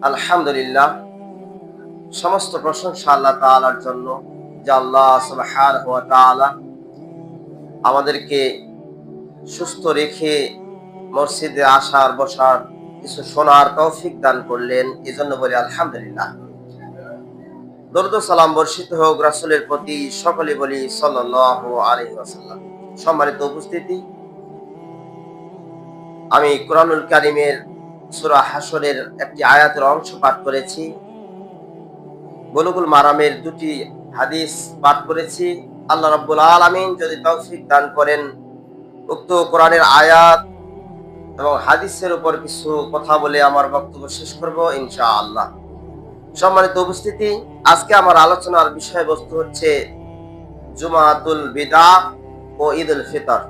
আলহামদুলিল্লাহ, সমস্ত প্রশংসা আল্লাহ তাআলার জন্য, যে আল্লাহ সুবহানাহু ওয়া তাআলা আমাদেরকে সুস্থ রেখে মসজিদে আসার বসার কিছু শোনার তৌফিক দান করলেন। এজন্য বলি আলহামদুলিল্লাহ। দরুদ ও সালাম বর্ষিত হোক রাসূলের প্রতি, সকলে বলি সাল্লাল্লাহু আলাইহি ওয়াসাল্লাম। সম্মানিত উপস্থিতি, আমি কোরআনুল কারীমের সূরা হাশরের একটি আয়াতের অংশ পাঠ করেছি, বুলুগুল মারামের দুটি হাদিস পাঠ করেছি। আল্লাহ রাব্বুল আলামিন যদি তৌফিক দান করেন, উক্ত কোরআনের আয়াত এবং হাদিসের উপর কিছু কথা বলে আমার বক্তব্য শেষ করব ইনশাআল্লাহ। সম্মানিত উপস্থিতি, আজকে আমার আলোচনার বিষয়বস্তু হচ্ছে জুমাতুল বিদআহ ও ঈদুল ফিতর।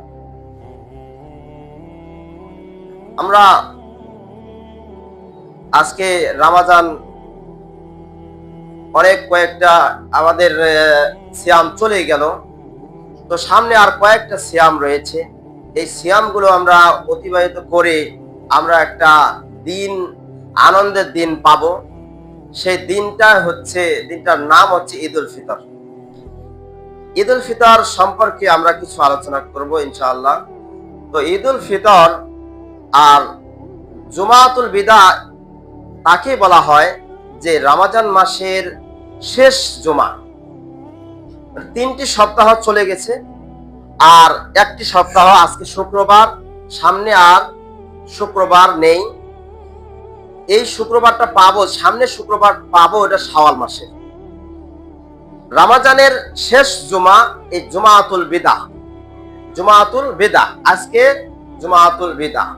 আমরা আজকে রমজান কয়েকটা আমাদের সিয়াম চলে গেল, তো সামনে আর কয়েকটা সিয়াম রয়েছে। এই সিয়ামগুলো আমরা অতিবাহিত করে আমরা একটা দিন, আনন্দের দিন পাবো। সেই দিনটার নাম হচ্ছে ঈদুল ফিতর। ঈদুল ফিতর সম্পর্কে আমরা কিছু আলোচনা করব ইনশাআল্লাহ। তো ঈদুল ফিতর আর জুমাতুল বিদআহ তাকে বলা হয় যে রমজান মাসের শেষ জুমা। 3টি সপ্তাহ চলে গেছে, আর একটি সপ্তাহ আজকে শুক্রবার, সামনে আর শুক্রবার নেই। এই শুক্রবারটা পাবো, সামনে শুক্রবার পাবো, এটা শাওয়াল মাসে রমজানের শেষ জুমা। এই জুমাতুল বিদআহ, আজকে জুমাতুল বিদআহ।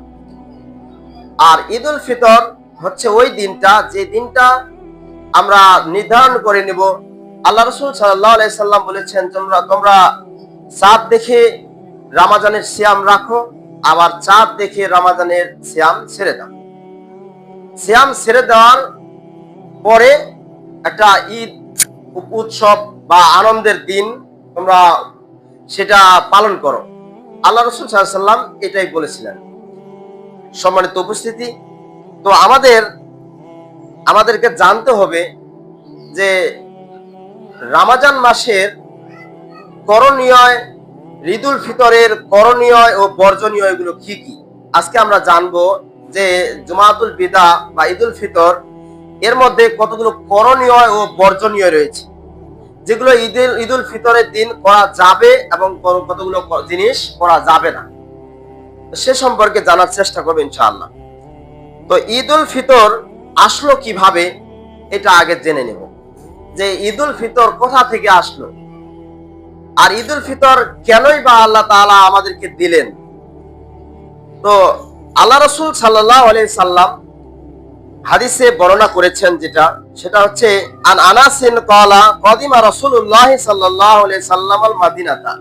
আর ঈদুল ফিতর হচ্ছে ওই দিনটা, যে দিনটা আমরা নির্ধারণ করে নেব। আল্লাহ রাসূল সাল্লাল্লাহু আলাইহি সাল্লাম বলেছেন, তোমরা চাঁদ দেখে রমজানের সিয়াম রাখো, আবার চাঁদ দেখে রমজানের সিয়াম ছেড়ে দাও। সিয়াম ছেড়ে দেওয়ার পরে একটা ঈদ উৎসব বা আনন্দের দিন তোমরা সেটা পালন করো। আল্লাহ রাসূল সাল্লাল্লাহু আলাইহি সাল্লাম এটাই বলেছিলেন। সম্মানিত উপস্থিতি, তো আমাদেরকে জানতে হবে যে রমজান মাসের করণীয়, ঈদুল ফিতরের করণীয় ও বর্জনীয় এগুলো কি কি। আজকে আমরা জানবো যে জুমাতুল বিদআহ বা ঈদুল ফিতর এর মধ্যে কতগুলো করণীয় ও বর্জনীয় রয়েছে, যেগুলো ঈদুল ফিতরের দিন করা যাবে এবং কতগুলো জিনিস করা যাবে না, সে সম্পর্কে জানার চেষ্টা করবো ইনশাআল্লাহ। তো ঈদুল ফিতর আসলো কিভাবে, এটা আগে জেনে নেব যে ঈদুল ফিতর কোথা থেকে আসলো, আর ঈদুল ফিতর কেনই বা আল্লাহ তাআলা আমাদেরকে দিলেন। তো আল্লাহ রাসূল সাল্লাল্লাহু আলাইহি সাল্লাম হাদিসে বর্ণনা করেছেন, সেটা হচ্ছে আন আনাসিন ক্বালা কদিমা রাসূলুল্লাহ সাল্লাল্লাহু আলাইহি সাল্লাম আল মাদিনাতা।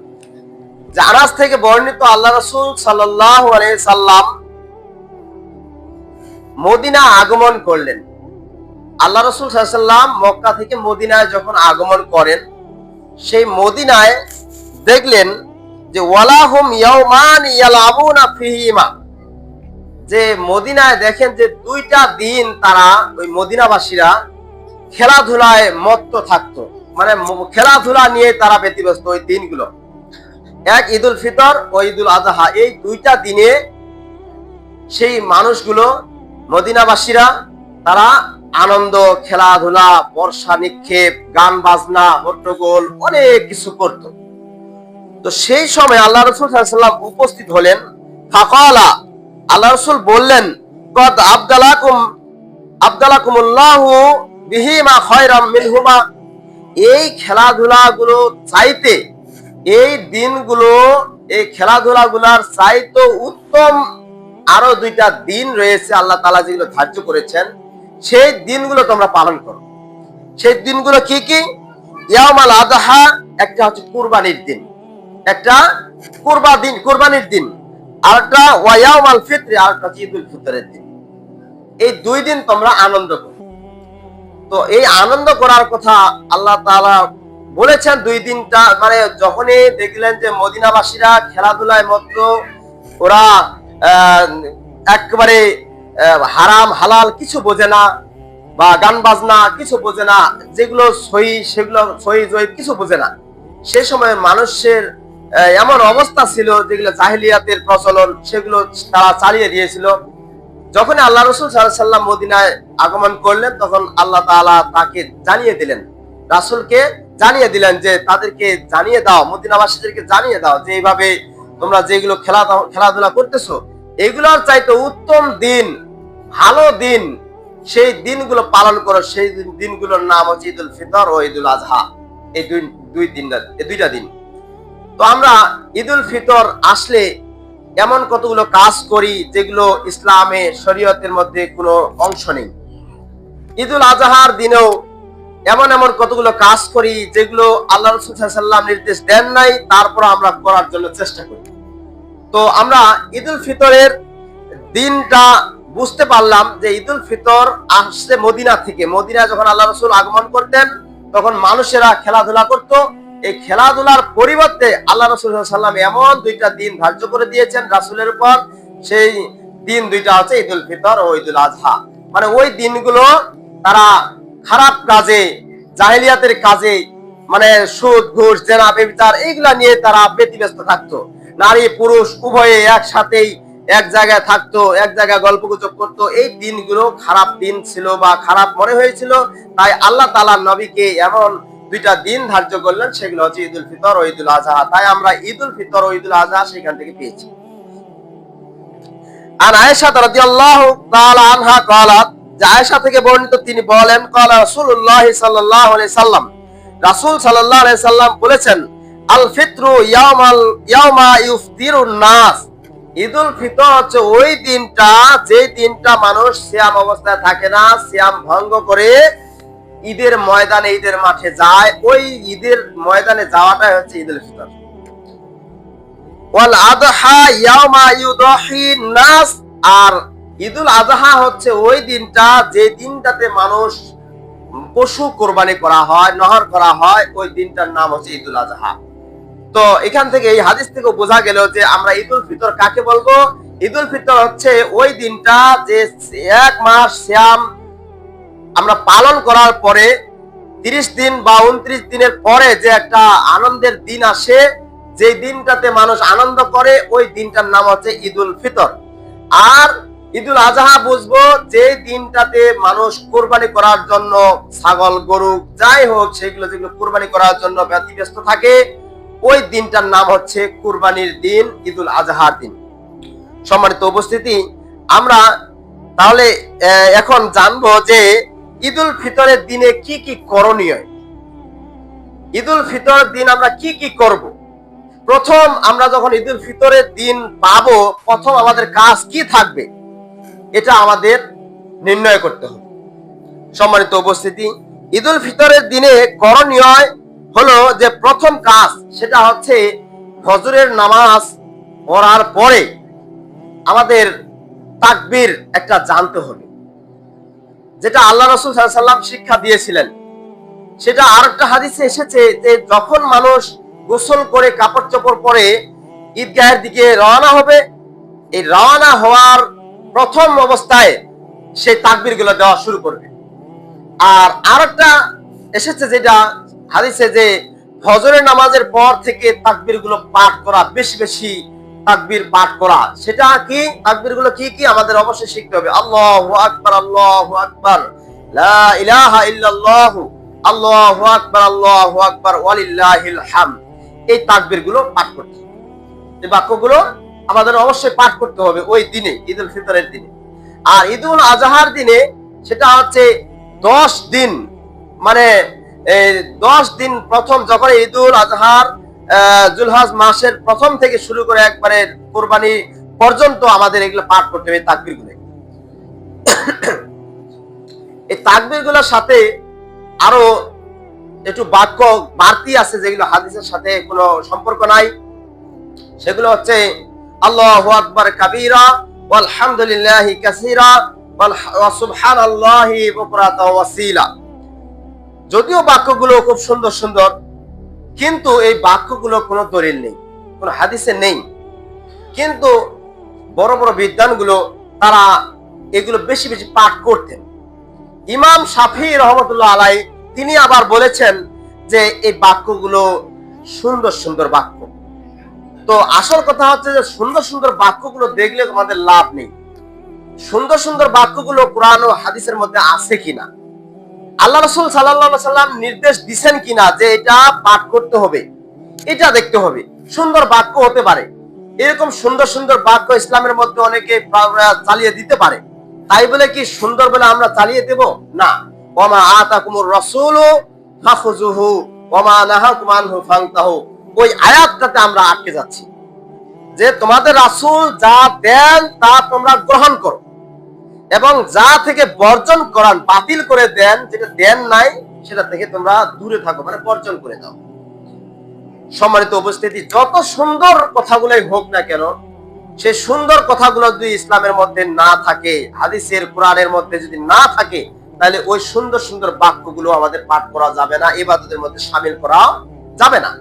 যে আনাস থেকে বর্ণিত, আল্লাহ রাসূল সাল্লাল্লাহু আলাইহি সাল্লাম মদিনা আগমন করলেন। আল্লাহ রাসূল সাল্লাল্লাহু আলাইহি সাল্লাম মক্কা থেকে মদিনায় যখন আগমন করেন, সেই মদিনায় দেখলেন যে ওয়ালাহুম ইয়াউমান ইয়ালাবুনা ফিহিমা, যে মদিনায় দেখেন যে 2টা দিন তারা ওই মদিনাবাসীরা খেলাধুলায় মত্ত থাকতো, মানে খেলাধুলা নিয়ে তারা ব্যতিব্যস্ত। ওই দিনগুলো, এক ঈদুল ফিতর ও ঈদুল আযহা, এই 2টা দিনে সেই মানুষগুলো, মদিনাবাসীরা, তারা আনন্দ, খেলাধুলা, বর্ষা নিক্ষেপ, গান বাজনা, হট্টগোল, অনেক কিছু করত। তো সেই সময় আল্লাহ রাসূল সাল্লাল্লাহু আলাইহি সাল্লাম উপস্থিত হলেন। ফাকালা, আল্লাহ রাসূল বললেন, কদ আবদালাকুমুল্লাহু বিহিমা খায়রাম মিনহুমা। এই খেলাধুলাগুলো চাইতে, এই দিনগুলো, এই খেলাধুলাগুলোর চাইতে উত্তম আরো 2টা দিন রয়েছে আল্লাহ তাআলা যেগুলো ধার্য করেছেন, সেই দিনগুলো তোমরা পালন করো। সেই দিনগুলো কি কি? ইয়াউমাল আযহা, একটা হচ্ছে কুরবানির দিন, একটা কুরবানির দিন, আরেকটা ওয়া ইয়াউমাল ফিতর, আরেকটা হচ্ছে ঈদুল ফিতরের দিন। এই 2 দিন তোমরা আনন্দ করো। তো এই আনন্দ করার কথা আল্লাহ তাআলা বলেছেন 2 দিনটা, মানে যখনই দেখলেন যে মদিনাবাসীরা খেলাধুলায় মত্ত, ওরা একেবারে হারাম হালাল কিছু বোঝে না, বা গান বাজনা কিছু বোঝে না, যেগুলো সহি সেগুলো সহি জয়ীফ কিছু বোঝে না। সে সময় মানুষের এমন অবস্থা ছিল যেগুলো জাহিলিয়াতের প্রচলন, সেগুলো তারা চালিয়ে দিয়েছিল। যখন আল্লাহ রাসূল সাল্লাল্লাহু আলাইহি ওয়াসাল্লাম মদিনায় আগমন করলেন, তখন আল্লাহ তাআলা তাকে জানিয়ে দিলেন, রাসূলকে জানিয়ে দিলেন যে তাদেরকে জানিয়ে দাও, মদিনাবাসীদেরকে জানিয়ে দাও যে এইভাবে তোমরা যেগুলো খেলাধুলা করতেছো, এগুলোর চাইতে উত্তম দিন, ভালো দিন, সেই দিনগুলো পালন করো। সেই দিনগুলোর নাম হচ্ছে ঈদুল ফিতর ও ঈদুল আজহা। এই দুইটা দিন। তো আমরা ঈদুল ফিতর আসলে এমন কতগুলো কাজ করি যেগুলো ইসলামে শরীয়তের মধ্যে কোনো অংশ নেই। ঈদুল আজহার দিনেও এমন কতগুলো কাজ করি যেগুলো আল্লাহ রাসূল সাল্লাল্লাহু আলাইহি ওয়াসাল্লাম নির্দেশ দেন নাই, তারপর আমরা করার জন্য চেষ্টা করি। তো আমরা ঈদুল ফিতরের দিনটা বুঝতে পারলাম যে ঈদুল ফিতর আসছে মদিনা থেকে। মদিনায় যখন আল্লাহ রাসূল আগমন করতেন, তখন মানুষেরা খেলাধুলা করত। এই খেলাধুলার পরিবর্তে আল্লাহ রাসূল সাল্লাল্লাহু আলাইহি ওয়াসাল্লাম এমন দুইটা দিন ধার্য করে দিয়েছেন রাসূলের উপর। সেই দিন দুইটা হচ্ছে ঈদুল ফিতর ও ঈদুল আজহা। মানে ওই দিনগুলো তারা খারাপ কাজে, জাহেলিয়াতের কাজে, মানে সুদ ঘুষ জেনা ব্যভিচার এইগুলা নিয়ে তারা ব্যতিব্যস্ত থাকতো। নারী পুরুষ উভয়ে একসাথেই এক জায়গায় থাকতো, এক জায়গায় গল্পগুজব করতো। এই দিনগুলো খারাপ দিন ছিল বা খারাপ মনে হয়েছিল, তাই আল্লাহ তাআলা নবীকে এমন দুইটা দিন ধার্য করলেন, সেগুলো হচ্ছে ঈদুল ফিতর ও ঈদুল আজহা। তাই আমরা ঈদুল ফিতর ও ঈদুল আজহা সেখান থেকে পেয়েছি। আর আয়েশা রাদিয়াল্লাহু তাআলা আনহা قالت, যে আয়েশা থেকে বর্ণিত, তিনি বলেন, قال রাসূলুল্লাহ সাল্লাল্লাহু আলাইহি সাল্লাম, রাসূল সাল্লাল্লাহু আলাইহি সাল্লাম বলেছেন, আল ফিতরু ইয়াউমা ইফতিরুন নাস, ঈদুল ফিতর হচ্ছে ওই দিনটা যে দিনটা মানুষ সিয়াম অবস্থায় থাকে না, সিয়াম ভঙ্গ করে ঈদের ময়দানে, ঈদের মাঠে যায়। ওই ঈদের ময়দানে যাওয়াটাই হচ্ছে ঈদুল ফিতর। ওয়াল আযহা ইয়াউমা ইউদাহিন নাস, আর ঈদুল আযহা হচ্ছে ওই দিনটা যে দিনটাতে মানুষ পশু কোরবানি করা হয়, নহর করা হয়, ওই দিনটার নাম হচ্ছে ঈদুল আযহা। তো এখান থেকে এই হাদিস থেকে বোঝা গেল যে আমরা ঈদুল ফিতর কাকে বলবো। ঈদুল ফিতর হচ্ছে ওই দিনটা যে এক মাস সিয়াম আমরা পালন করার পরে 30 দিন বা 29 দিনের পরে যে একটা আনন্দের দিন আসে, যে দিনটাতে মানুষ আনন্দ করে, ওই দিনটার নাম হচ্ছে ঈদুল ফিতর। আর ঈদুল আজহা বুঝবো যে দিনটাতে মানুষ কোরবানি করার জন্য, ছাগল গরু যাই হোক সেগুলো যেগুলো কোরবানি করার জন্য ব্যতিব্যস্ত থাকে, ওই দিনটার নাম হচ্ছে কুরবানির দিন, ঈদুল আজহার দিন। সম্মানিত উপস্থিতি, আমরা তাহলে এখন জানবো যে ঈদুল ফিতরের দিনে কি কি করণীয়। ঈদুল ফিতরের দিন আমরা কি কি করব। প্রথম আমরা যখন ঈদুল ফিতরের দিন পাবো, প্রথম আমাদের কাজ কি থাকবে, এটা আমাদের নির্ণয় করতে হবে। সম্মানিত উপস্থিতি, ঈদুল ফিতরের দিনে করণীয় হলো যে প্রথম কাজ, সেটা হচ্ছে ফজরের নামাজ পড়ার পরে আমাদের তাকবীর একটা জানতে হবে, যেটা আল্লাহ রাসূল সাল্লাল্লাহু আলাইহি ওয়াসাল্লাম শিক্ষা দিয়েছিলেন। সেটা আরেকটা হাদিসে এসেছে যে যখন মানুষ গোসল করে কাপড় চোপড় পরে ঈদগাহের দিকে রওনা হবে, এই রওনা হওয়ার প্রথম অবস্থায় সেই তাকবীরগুলো দেওয়া শুরু করবে। আর আরেকটা এসেছে যেটা হাদিসে, যে ফজরের নামাজের পর থেকে তাকবীরগুলো পাঠ করা, বেশি বেশি তাকবীর পাঠ করা। সেটা কি, তাকবীরগুলো কি কি আমাদের অবশ্যই শিখতে হবে। আল্লাহু আকবার, আল্লাহু আকবার, লা ইলাহা ইল্লাল্লাহ, আল্লাহু আকবার, আল্লাহু আকবার, ওয়ালিল্লাহিল হামদ। এই তাকবীরগুলো পাঠ করতে হবে। এই বাক্যগুলো আমাদের অবশ্যই পাঠ করতে হবে ওই দিনে, ঈদুল ফিতরের দিনে। আর ঈদুল আজহার দিনে সেটা হচ্ছে 10 দিন, মানে 10 দিন প্রথম, যখন ঈদুল আজহার জুলহজ মাসের প্রথম থেকে শুরু করে একবারে কুরবানি পর্যন্ত আমাদের এগুলো পাঠ করতে হবে তাকবীরগুলো। এই তাকবীরগুলোর সাথে আরো একটু বাক্য বাড়তি আছে যেগুলো হাদিসের সাথে কোনো সম্পর্ক নাই। সেগুলো হচ্ছে আল্লাহু আকবার কাবীরা, ওয়ালহামদুলিল্লাহি কাসীরা, ওয়া সুবহানাল্লাহি বুকরাতাও ওয়াসীলা। যদিও বাক্যগুলো খুব সুন্দর সুন্দর, কিন্তু এই বাক্যগুলো কোনো দলিল নেই, কোনো হাদিসে নেই। কিন্তু বড় বড় বিদ্বানগুলো তারা এগুলো বেশি বেশি পাঠ করতেন। ইমাম শাফি রহমতুল্লাহ আলাই তিনি আবার বলেছেন যে এই বাক্যগুলো সুন্দর সুন্দর বাক্য। তো আসল কথা হচ্ছে যে সুন্দর সুন্দর বাক্যগুলো দেখলে তোমাদের লাভ নেই। সুন্দর সুন্দর বাক্যগুলো কোরআন ও হাদিসের মধ্যে আছে কিনা, আল্লাহ রাসূল সাল্লাল্লাহু আলাইহি সাল্লাম নির্দেশ দিবেন কিনা যে এটা পাঠ করতে হবে, এটা দেখতে হবে। সুন্দর বাক্য হতে পারে, এরকম সুন্দর সুন্দর বাক্য ইসলামের মধ্যে অনেকে চালিয়ে দিতে পারে, তাই বলে কি সুন্দর বলে আমরা চালিয়ে দেব? না। ওমা আতাকুমুর রাসূলু ফাখুযুহু ওমা নাহাকুম আনহু ফান্তাহু, ওই আয়াতটাতে আমরা আটকে যাচ্ছি যে তোমাদের রাসূল যা দেন তা তোমরা গ্রহণ করো, এবং যা থেকে বর্জন করান, বাতিল করে দেন, যেটা দেন নাই সেটা থেকে তোমরা দূরে থাকো, মানে বর্জন করে দাও। সম্মানিত উপস্থিতি, যত সুন্দর কথাগুলোই হোক না কেন, সেই সুন্দর কথাগুলো যদি ইসলামের মধ্যে না থাকে, হাদিসের কোরআনের মধ্যে যদি না থাকে, তাহলে ওই সুন্দর সুন্দর বাক্যগুলো আমাদের পাঠ করা যাবে না, ইবাদতের মধ্যে শামিল করা যাবে না।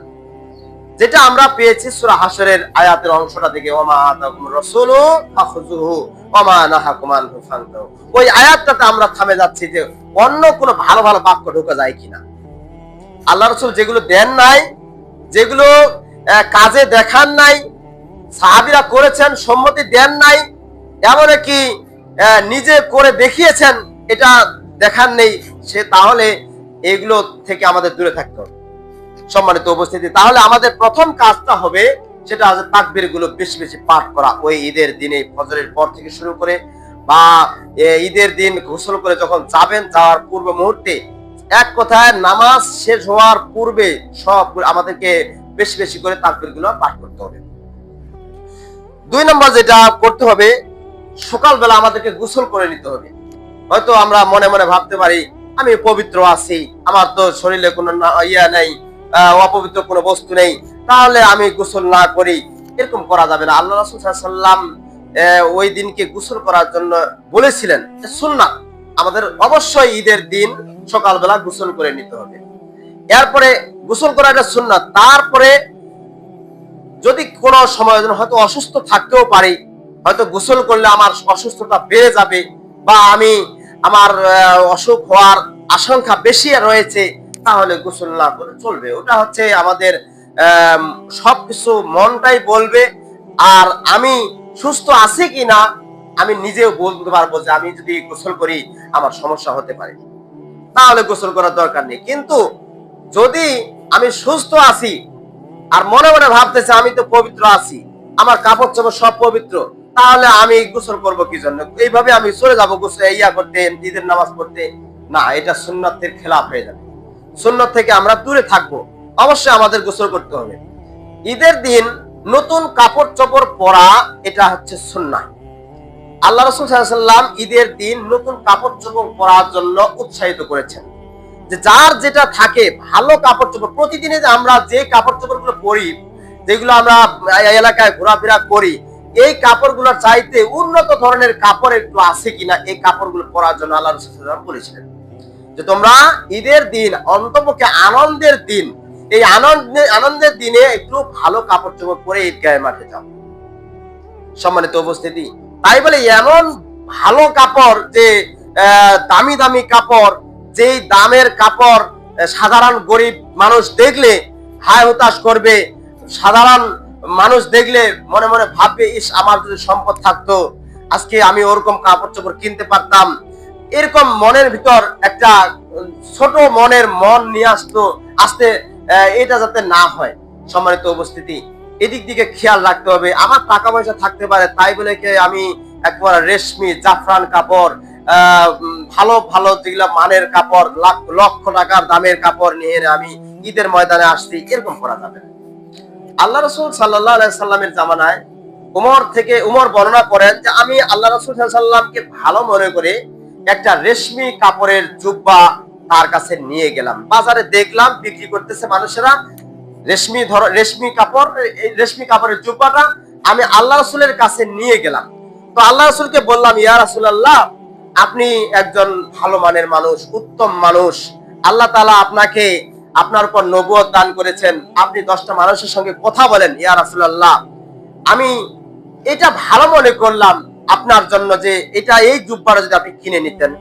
যেটা আমরা পেয়েছি সূরা হাশরের আয়াতের অংশটা থেকে, ওমা আতাকুমুর রাসূলু ফাখুযুহু ওমা নাহাকুম আনহু ফান্তাহু, ওই আয়াতটাতে আমরা থামে যাচ্ছি যে অন্য কোনো ভালো ভালো বাক্য ঢোকা যায় কিনা। আল্লাহ রাসূল যেগুলো দেন নাই, যেগুলো কাজে দেখান নাই, সাহাবীরা করেছেন সম্মতি দেন নাই, এমনকি নিজে করে দেখিয়েছেন এটা দেখান নেই, সে তাহলে এগুলো থেকে আমাদের দূরে থাকতে হবে। সম্মানিত উপস্থিতি, তাহলে আমাদের প্রথম কাজটা হবে সেটা হচ্ছে তাকবীর গুলো বেশি বেশি পাঠ করা। ওই ঈদের দিনে ফজরের পর থেকে শুরু করে বা ঈদের দিন গোসল করে যখন যাবেন, যাওয়ার পূর্ব মুহূর্তে, এক কথায় নামাজ শেষ হওয়ার পূর্বে সব আমাদেরকে বেশি বেশি করে তাকবীর গুলো পাঠ করতে হবে। 2 নম্বর যেটা করতে হবে, সকালবেলা আমাদেরকে গোসল করে নিতে হবে। হয়তো আমরা মনে মনে ভাবতে পারি আমি পবিত্র আছি, আমার তো শরীরে কোনো ইয়া নেই, অপবিত্র কোনো বস্তু নেই, তাহলে আমি গোসল না করি, এরকম করা যাবে না। আল্লাহ রাসূল সাল্লাল্লাহু আলাইহি সাল্লাম ওই দিনকে গোসল করার জন্য বলেছিলেন, সুন্নাত, আমাদের অবশ্যই ঈদের দিন সকালবেলা গোসল করে নিতে হবে। এরপরে গোসল করাটা সুন্নাত। তারপরে যদি কোনো সময় হয়তো অসুস্থ থাকতেও পারি, হয়তো গোসল করলে আমার অসুস্থতা বেড়ে যাবে বা আমার অসুখ হওয়ার আশঙ্কা বেশি রয়েছে, তাহলে গোসল না করে চলবে। ওটা হচ্ছে আমাদের সবকিছু মনটাই বলবে, আর আমি সুস্থ আছি কিনা আমি নিজেও বলতে পারবো যে আমি যদি গোসল করি আমার সমস্যা হতে পারে, তাহলে গোসল করার দরকার নেই। কিন্তু যদি আমি সুস্থ আছি আর মনে মনে ভাবতেছে আমি তো পবিত্র আছি, আমার কাপড় চোপড় সব পবিত্র, তাহলে আমি গোসল করবো কি জন্য? এইভাবে আমি চলে যাবো গোসল করতে, ঈদের নামাজ পড়তে, না, এটা সুন্নাতের খেলাফ হয়ে যাবে। সুন্নাত থেকে আমরা দূরে থাকবো, অবশ্যই আমাদের গোসল করতে হবে। ঈদের দিন নতুন কাপড় চোপড় পরা, এটা হচ্ছে সুন্নাহ। আল্লাহ রাসূল সাল্লাল্লাহু আলাইহি ওয়াসাল্লাম ঈদের দিন নতুন কাপড় চোপড় পরার জন্য উৎসাহিত করেছেন, যে যার যেটা থাকে ভালো কাপড় চোপড়, প্রতিদিনে আমরা যে কাপড় চোপড় গুলো পরি, যেগুলো আমরা এলাকায় ঘোরাফেরা করি, এই কাপড়গুলোর চাইতে উন্নত ধরনের কাপড় একটু আছে কিনা, এই কাপড়গুলো পরার জন্য আল্লাহ রাসূল সাল্লাল্লাহু আলাইহি ওয়াসাল্লাম বলেছিলেন যে তোমরা ঈদের দিন, অন্তপক্ষে আনন্দের দিন, এই আনন্দের দিনে একটু ভালো কাপড় চোপড় পরে ঈদগাহের মাঠে যাও। সম্মানিত উপস্থিতি, তাই বলে এমন ভালো কাপড়, যে দামি দামি কাপড়, যেই দামের কাপড় সাধারণ গরিব মানুষ দেখলে হায় হতাশ করবে, সাধারণ মানুষ দেখলে মনে মনে ভাববে, ইস, আমার যদি সম্পদ থাকতো আজকে আমি ওরকম কাপড় চোপড় কিনতে পারতাম, এরকম মনের ভিতর একটা ছোট মনের মন নিয়ে আসতে, এটা যাতে না হয়। সম্মানিত উপস্থিতি, এদিক দিকে খেয়াল রাখতে হবে। আমার টাকা পয়সা থাকতে পারে, তাই বলে আমি একবার রেশমি জাফরান কাপড়, ভালো ভালো যেগুলা মানের কাপড়, লক্ষ টাকার দামের কাপড় নিয়ে আমি ঈদের ময়দানে আসছি, এরকম করা যাবে না। আল্লাহ রাসূল সাল্লাল্লাহু আলাইহি সাল্লামের জামানায় উমর বর্ণনা করেন যে আমি আল্লাহ রাসূল সাল্লাল্লাহু আলাইহি সাল্লামকে ভালো মনে করে একটা রেশমি কাপড়ের জুব্বা তার কাছে নিয়ে গেলাম। বাজারে দেখলাম বিক্রি করতেছে মানুষেরা রেশমি কাপড়ের জুব্বাটা আমি আল্লাহ রাসূলের কাছে নিয়ে গেলাম। তো আল্লাহ রাসূলকে বললাম, ইয়া রাসূলুল্লাহ, আপনি একজন ভালো মানের মানুষ, উত্তম মানুষ, আল্লাহ তাআলা আপনাকে, আপনার উপর নবুয়ত দান করেছেন, আপনি 10টা মানুষের সঙ্গে কথা বলেন, ইয়া রাসূলুল্লাহ, আমি এটা ভালো মনে করলাম, আপনার জন্য যে এটা এই জুব্বাটা যদি আপনি কিনে নিতেন।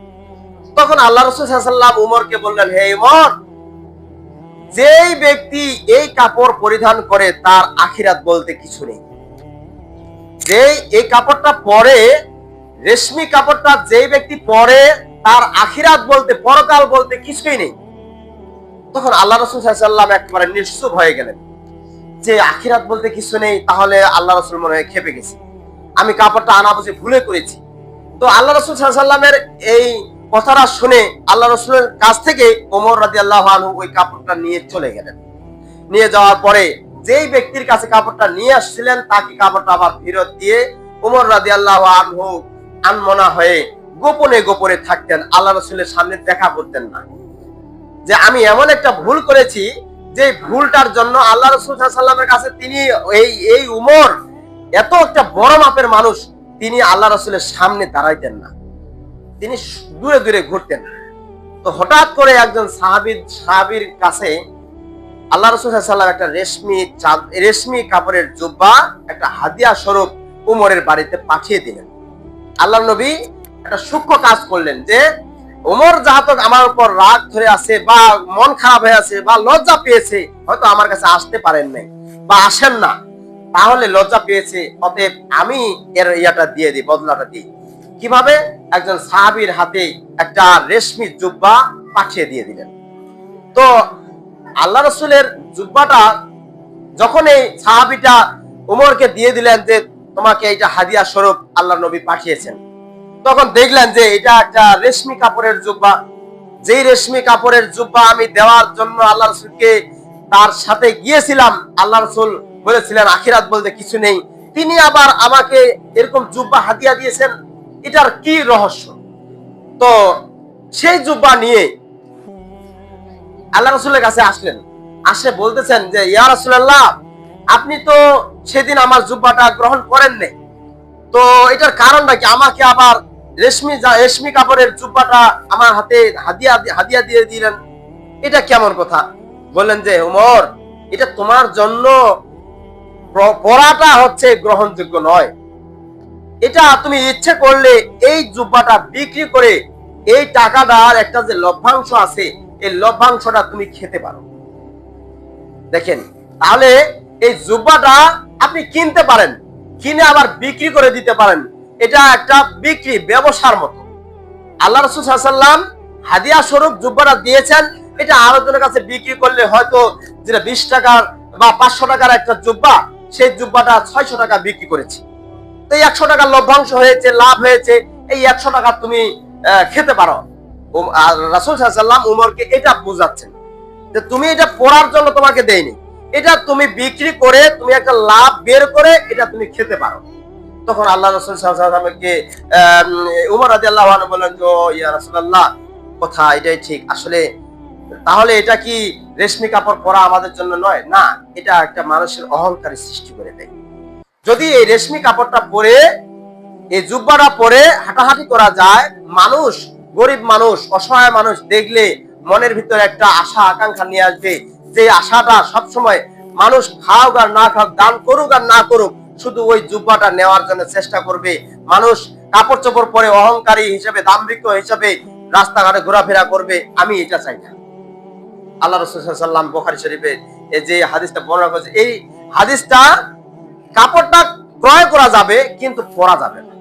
তখন আল্লাহ রাসূল সাল্লাল্লাহু আলাইহি ওয়াসাল্লাম উমরকে বললেন, হে উমর, যেই ব্যক্তি এই কাপড় পরিধান করে তার আখিরাত বলতে কিছু নেই। যেই এই কাপড়টা পরে, রেশমি কাপড়টা যেই ব্যক্তি পরে তার আখিরাত বলতে, পরকাল বলতে কিছুই নেই। তখন আল্লাহ রাসূল সাল্লাল্লাহু আলাইহি ওয়াসাল্লাম একেবারে নিশ্চুপ হয়ে গেলেন যে আখিরাত বলতে কিছু নেই, তাহলে আল্লাহ রাসূল মনে হয় খেপে গেছে, আমি কাপড়টা আনা বুঝে ভুলে করেছি। তো আল্লাহ রাসূল সাল্লাল্লাহু আলাইহি ওয়াসাল্লামের এই কথাটা শুনে আল্লাহ রাসূলের কাছ থেকে ওমর রাদিয়াল্লাহু আনহু ওই কাপড়টা নিয়ে চলে গেলেন। নিয়ে যাওয়ার পরে যেই ব্যক্তির কাছে কাপড়টা নিয়ে আসছিলেন তাকে কাপড়টা আবার ফেরত দিয়ে ওমর রাদিয়াল্লাহু আনহু আনমনা হয়ে গোপনে গোপনে থাকতেন, আল্লাহ রাসূলের সামনে দেখা করতেন না। যে আমি এমন একটা ভুল করেছি, যে ভুলটার জন্য আল্লাহ রাসূল সাল্লাল্লাহু আলাইহি ওয়াসাল্লামের কাছে তিনি এই উমর এত একটা বড় মাপের মানুষ, তিনি আল্লাহ রাসূলের সামনে দাঁড়াইতেন না, তিনি দূরে দূরে ঘুরতেন। তো হঠাৎ করে একজন সাহাবীর কাছে আল্লাহ রাসূল সাল্লাল্লাহু আলাইহি ওয়াসাল্লাম একটা রেশমি কাপড়ের জুব্বা একটা হাদিয়া স্বরূপ উমরের বাড়িতে পাঠিয়ে দিলেন। আল্লাহর নবী একটা সূক্ষ্ম কাজ করলেন যে ওমর যাহাতক আমার উপর রাগ ধরে আছে বা মন খারাপ হয়ে আছে বা লজ্জা পেয়েছে, হয়তো আমার কাছে আসতে পারেন নাই বা আসেন না, তাহলে লজ্জা পেয়েছে, অতএব আমি এর ইয়াটা দিয়ে দিই, বদলাটা দিই। কিভাবে? একজন সাহাবীর হাতে একটা রেশমি জুব্বা পাঠিয়ে দিয়ে দিলেন। তো আল্লাহ রাসূলের জুব্বাটা যখন এই সাহাবীটা ওমরকে দিয়ে দিলেন যে তোমাকে এটা হাদিয়া স্বরূপ আল্লাহ নবী পাঠিয়েছেন, তখন দেখলেন যে এটা একটা রেশমি কাপড়ের জুব্বা। যেই রেশমি কাপড়ের জুব্বা আমি দেওয়ার জন্য আল্লাহ রাসূলকে তার সাথে গিয়েছিলাম, আল্লাহ রাসূল বলেছিলেন আখিরাত বলতে কিছু নেই, তিনি আবার আমাকে এরকম জুব্বা হাদিয়া দিয়েছেন, এটার কি রহস্য? তো সেই জুব্বা নিয়ে আল্লাহ রাসূলের কাছে আসলেন, আসে বলতেছেন যে ইয়া রাসূলুল্লাহ, আপনি তো সেদিন আমার জুব্বাটা গ্রহণ করেন নাই, তো এটার কারণটা কি? আমাকে আবার রেশমি কাপড়ের জুব্বাটা আমার হাতে হাদিয়া দিয়ে দিলেন, এটা কেমন কথা? বললেন যে ওমর, এটা তোমার জন্য পরাটা হচ্ছে গ্রহণযোগ্য নয়, এটা তুমি ইচ্ছে করলে এই জুব্বাটা বিক্রি করে এই টাকাটার একটা যে লভ্যাংশ আছে, এই লভ্যাংশটা তুমি খেতে পারো। দেখেন, তাহলে এই জুব্বাটা আপনি কিনতে পারেন, কিনে আবার বিক্রি করে দিতে পারেন, এটা একটা বিক্রি ব্যবসার মতো। আল্লাহ রাসূল সাল্লাল্লাহু আলাইহি ওয়াসাল্লাম হাদিয়া স্বরূপ জুব্বাটা দিয়েছেন, এটা আরেকজনের কাছে বিক্রি করলে হয়তো যেটা 20 টাকার বা 500 টাকার একটা জুব্বা, সেই জুব্বাটা 600 টাকা বিক্রি করেছে, তো 100 টাকার লভ্যাংশ হয়েছে, লাভ হয়েছে, এই 100 টাকা তুমি খেতে পারো। রাসূল সাল্লাল্লাহু আলাইহি ওয়াসাল্লাম উমরকে এটা বোঝাচ্ছেন যে তুমি এটা পড়ার জন্য তোমাকে দেয়নি, এটা তুমি বিক্রি করে তুমি একটা লাভ বের করে এটা তুমি খেতে পারো। তখন আল্লাহ রাসূল সাল্লাল্লাহু আলাইহি ওয়াসাল্লামকে উমর রাদিয়াল্লাহু আনহু বললেন, যে ইয়া রাসূলুল্লাহ, কথা এটাই ঠিক, আসলে তাহলে এটা কি রেশমি কাপড় পরা আমাদের জন্য নয়? না, এটা একটা মানুষের অহংকারের সৃষ্টি করে দেয়। যদি এই রেশমি কাপড়টা পরে, এই জুব্বাটা পরে হাঁটাহাঁটি করা যায়, মানুষ, গরিব মানুষ, অসহায় মানুষ দেখলে মনের ভিতরে একটা আশা আকাঙ্ক্ষা নিয়ে আসবে, যে আশাটা সবসময় মানুষ খাওক আর না খাওক, দান করুক আর না করুক, শুধু ওই জুব্বাটা নেওয়ার জন্য চেষ্টা করবে। মানুষ কাপড় চোপড় পরে অহংকারী হিসেবে, দাম্ভিক হিসেবে রাস্তাঘাটে ঘোরাফেরা করবে, আমি এটা চাই না। আল্লাহ রাসূল সাল্লাল্লাহু আলাইহি ওয়াসাল্লাম বুখারী শরীফে এই যে হাদিসটা বর্ণনা করেছে, এই হাদিসটা কাপড়টা ক্রয় করা যাবে কিন্তু পরা যাবে না।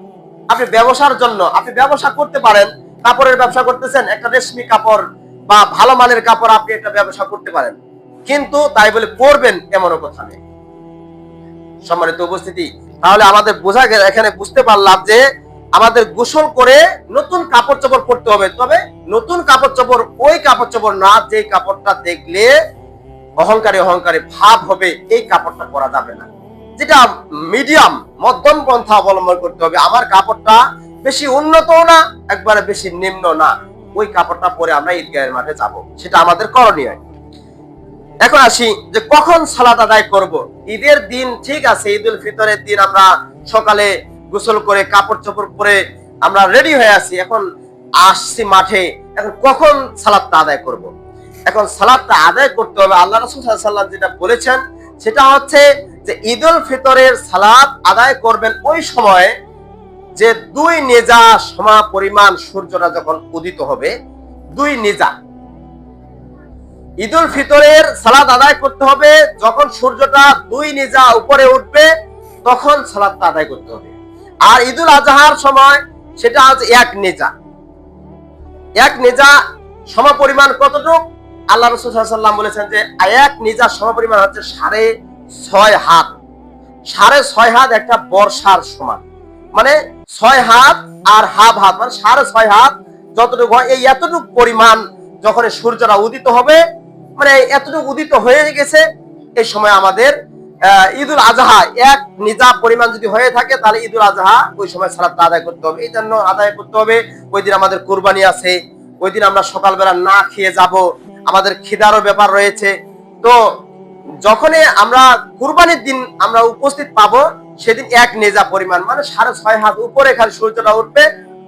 আপনি ব্যবসার জন্য আপনি ব্যবসা করতে পারেন, কাপড়ের ব্যবসা করতেছেন, একটা রেশমি কাপড় বা ভালো মানের কাপড় আপনি একটা ব্যবসা করতে পারেন, কিন্তু তাই বলে পরবেন এমনও কথা নেই। সম্মানিত উপস্থিতি, তাহলে আমাদের বোঝা গেল, এখানে বুঝতে পারলাম যে আমাদের গোসল করে নতুন কাপড় চোপড় পরতে হবে, তবে নতুন কাপড় চোপড় ওই কাপড় চোপড় না যে কাপড়টা দেখলে অহংকারী ভাব হবে, এই কাপড়টা পরা যাবে না। যেটা মিডিয়াম, মধ্যম পন্থা অবলম্বন করতে হবে। আমার কাপড়টা বেশি উন্নত না, একবারে বেশি নিম্ন না, ওই কাপড়টা পরে আমরা ঈদগাহের মাঠে যাব, সেটা আমাদের করণীয়। এখন আসি যে কখন সালাত আদায় করব। ঈদের দিন ঠিক আছে, ঈদুল ফিতরের দিন আমরা সকালে গোসল করে কাপড় চোপড় পরে আমরা রেডি হয়ে আছি, এখন আসছি মাঠে, এখন কখন সালাতটা আদায় করব? এখন সালাতটা আদায় করতে হবে, আল্লাহ রাসূল সাল্লাল্লাহু আলাইহি ওয়াসাল্লাম যেটা বলেছেন সেটা হচ্ছে যে ঈদুল ফিতরের সালাত আদায় করবেন ওই সময় যে 2 নেজা সমা পরিমাণ সূর্যটা যখন উদিত হবে, 2 নেজা, ঈদুল ফিতরের সালাত আদায় করতে হবে যখন সূর্যটা 2 নেজা উপরে উঠবে, তখন সালাতটা আদায় করতে হবে। আর ঈদুল আজহার সময় সেটা আজ 1 নেজা। 1 নেজা সমপরিমাণ কতটুক? আল্লাহ রাসূল সাল্লাল্লাহু আলাইহি ওয়াসাল্লাম বলেছেন যে 1 নেজা সমপরিমাণ হচ্ছে 6.5 হাত। 6.5 হাত একটা বর্ষার সমান, মানে 6 হাত আর হাফ হাত, মানে 6.5 হাত যতটুকু হয়, এই এতটুকু পরিমাণ যখন সূর্যটা উদিত হবে, মানে এতটুকু উদিত হয়ে গেছে, এই সময় আমাদের ঈদুল আজহা 1 নেজা পরিমাণ যদি হয়ে থাকে, তাহলে ঈদুল আজহা ওই সময় সালাতটা আদায় করতে হবে। এই জন্য আদায় করতে হবে, ওই দিন আমাদের কুরবানি আছে, ওই দিন আমরা সকালবেলা না খেয়ে যাব, আমাদের খিদারও ব্যাপার রয়েছে। তো যখনই আমরা কুরবানির দিন আমরা উপস্থিত পাবো, সেদিন 1 নেজা পরিমাণ, মানে 6.5 হাত উপরে খালি সূর্যটা উঠবে,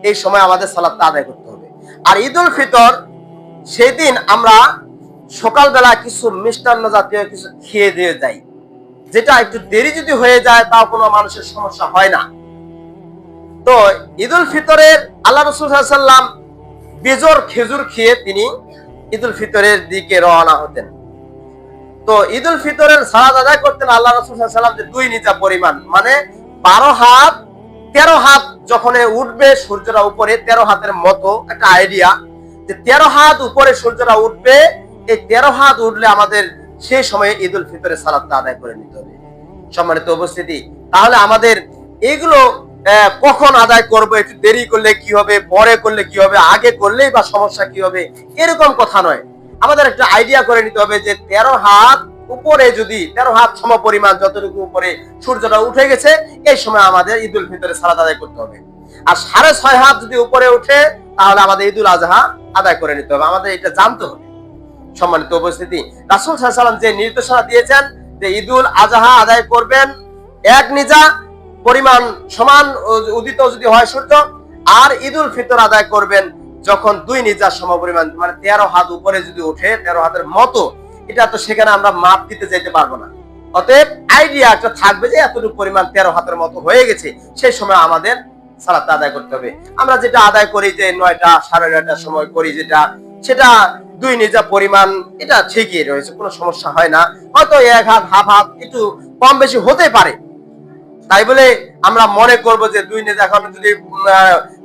এই সময় আমাদের সালাতটা আদায় করতে হবে। আর ঈদুল ফিতর সেদিন আমরা সকালবেলা কিছু মিষ্টান্ন জাতীয় কিছু খেয়ে দিয়ে যাই, যেটা একটু দেরি যদি হয়ে যায় তাও কোনো মানুষের সমস্যা হয় না। তো ঈদুল ফিতরের আল্লাহ রাসূল সাল্লাল্লাহু আলাইহি ওয়াসাল্লাম বেজোর খেজুর খেয়ে তিনি ঈদুল ফিতরের দিকে রওনা হতেন। তো ঈদুল ফিতরের সালাত আদায় করতেন আল্লাহ রাসূল সাল্লাল্লাহু আলাইহি ওয়াসাল্লাম যে 2 নেজা পরিমাণ, মানে 12 হাত 13 হাত যখন উঠবে সূর্যটা উপরে, 13 হাতের মতো একটা আইডিয়া, যে 13 হাত উপরে সূর্যটা উঠবে, এই 13 হাত উঠলে আমাদের সেই সময়ে ঈদুল ফিতরের সালাতটা আদায় করে নিতে হবে। সম্মানিত উপস্থিতি, তাহলে আমাদের এগুলো কখন আদায় করব, একটু দেরি করলে কি হবে, পরে করলে কি হবে, আগে করলেই বা সমস্যা কি হবে, এরকম কথা নয়। আমাদের একটা আইডিয়া করে নিতে হবে যে 13 হাত উপরে, যদি 13 হাত সম পরিমাণ যতটুকু উপরে সূর্যটা উঠে গেছে, এই সময় আমাদের ঈদুল ফিতরের সালাত আদায় করতে হবে। আর 6.5 হাত যদি উপরে উঠে, তাহলে আমাদের ঈদুল আজহা আদায় করে নিতে হবে। আমাদের এটা জানতে হবে। সম্মানিত উপস্থিতি, রাসূল সাল্লাল্লাহু আলাইহি ওয়াসাল্লাম যে নির্দেশনা দিয়েছেন যে ঈদুল আজহা আদায় করবেন 1 নেজা পরিমাণ সমান উদিত যদি হয় সূর্য, আর ঈদুল ফিতর আদায় করবেন যখন 2 নেজা সমপরিমাণ, মানে 13 হাত উপরে যদি ওঠে, 13 হাতের মতো, এটা তো সেখানে আমরা মাপ দিতে যেতে পারবো না। অতএব আইডিয়া একটা থাকবে যে এতটুকু পরিমাণ 13 হাতের মতো হয়ে গেছে, সেই সময় আমাদের সালাতটা আদায় করতে হবে। আমরা যেটা আদায় করি যে 9টা 9:30টার সময় করি, যেটা সেটা 2 নেজা পরিমাণ, এটা ঠিকই রয়েছে, কোনো সমস্যা হয় না। হয়তো 1 হাত হাফ হাত একটু কম বেশি হতে পারে, তাই বলে আমরা মনে করব যে 2 নেজা, এখন যদি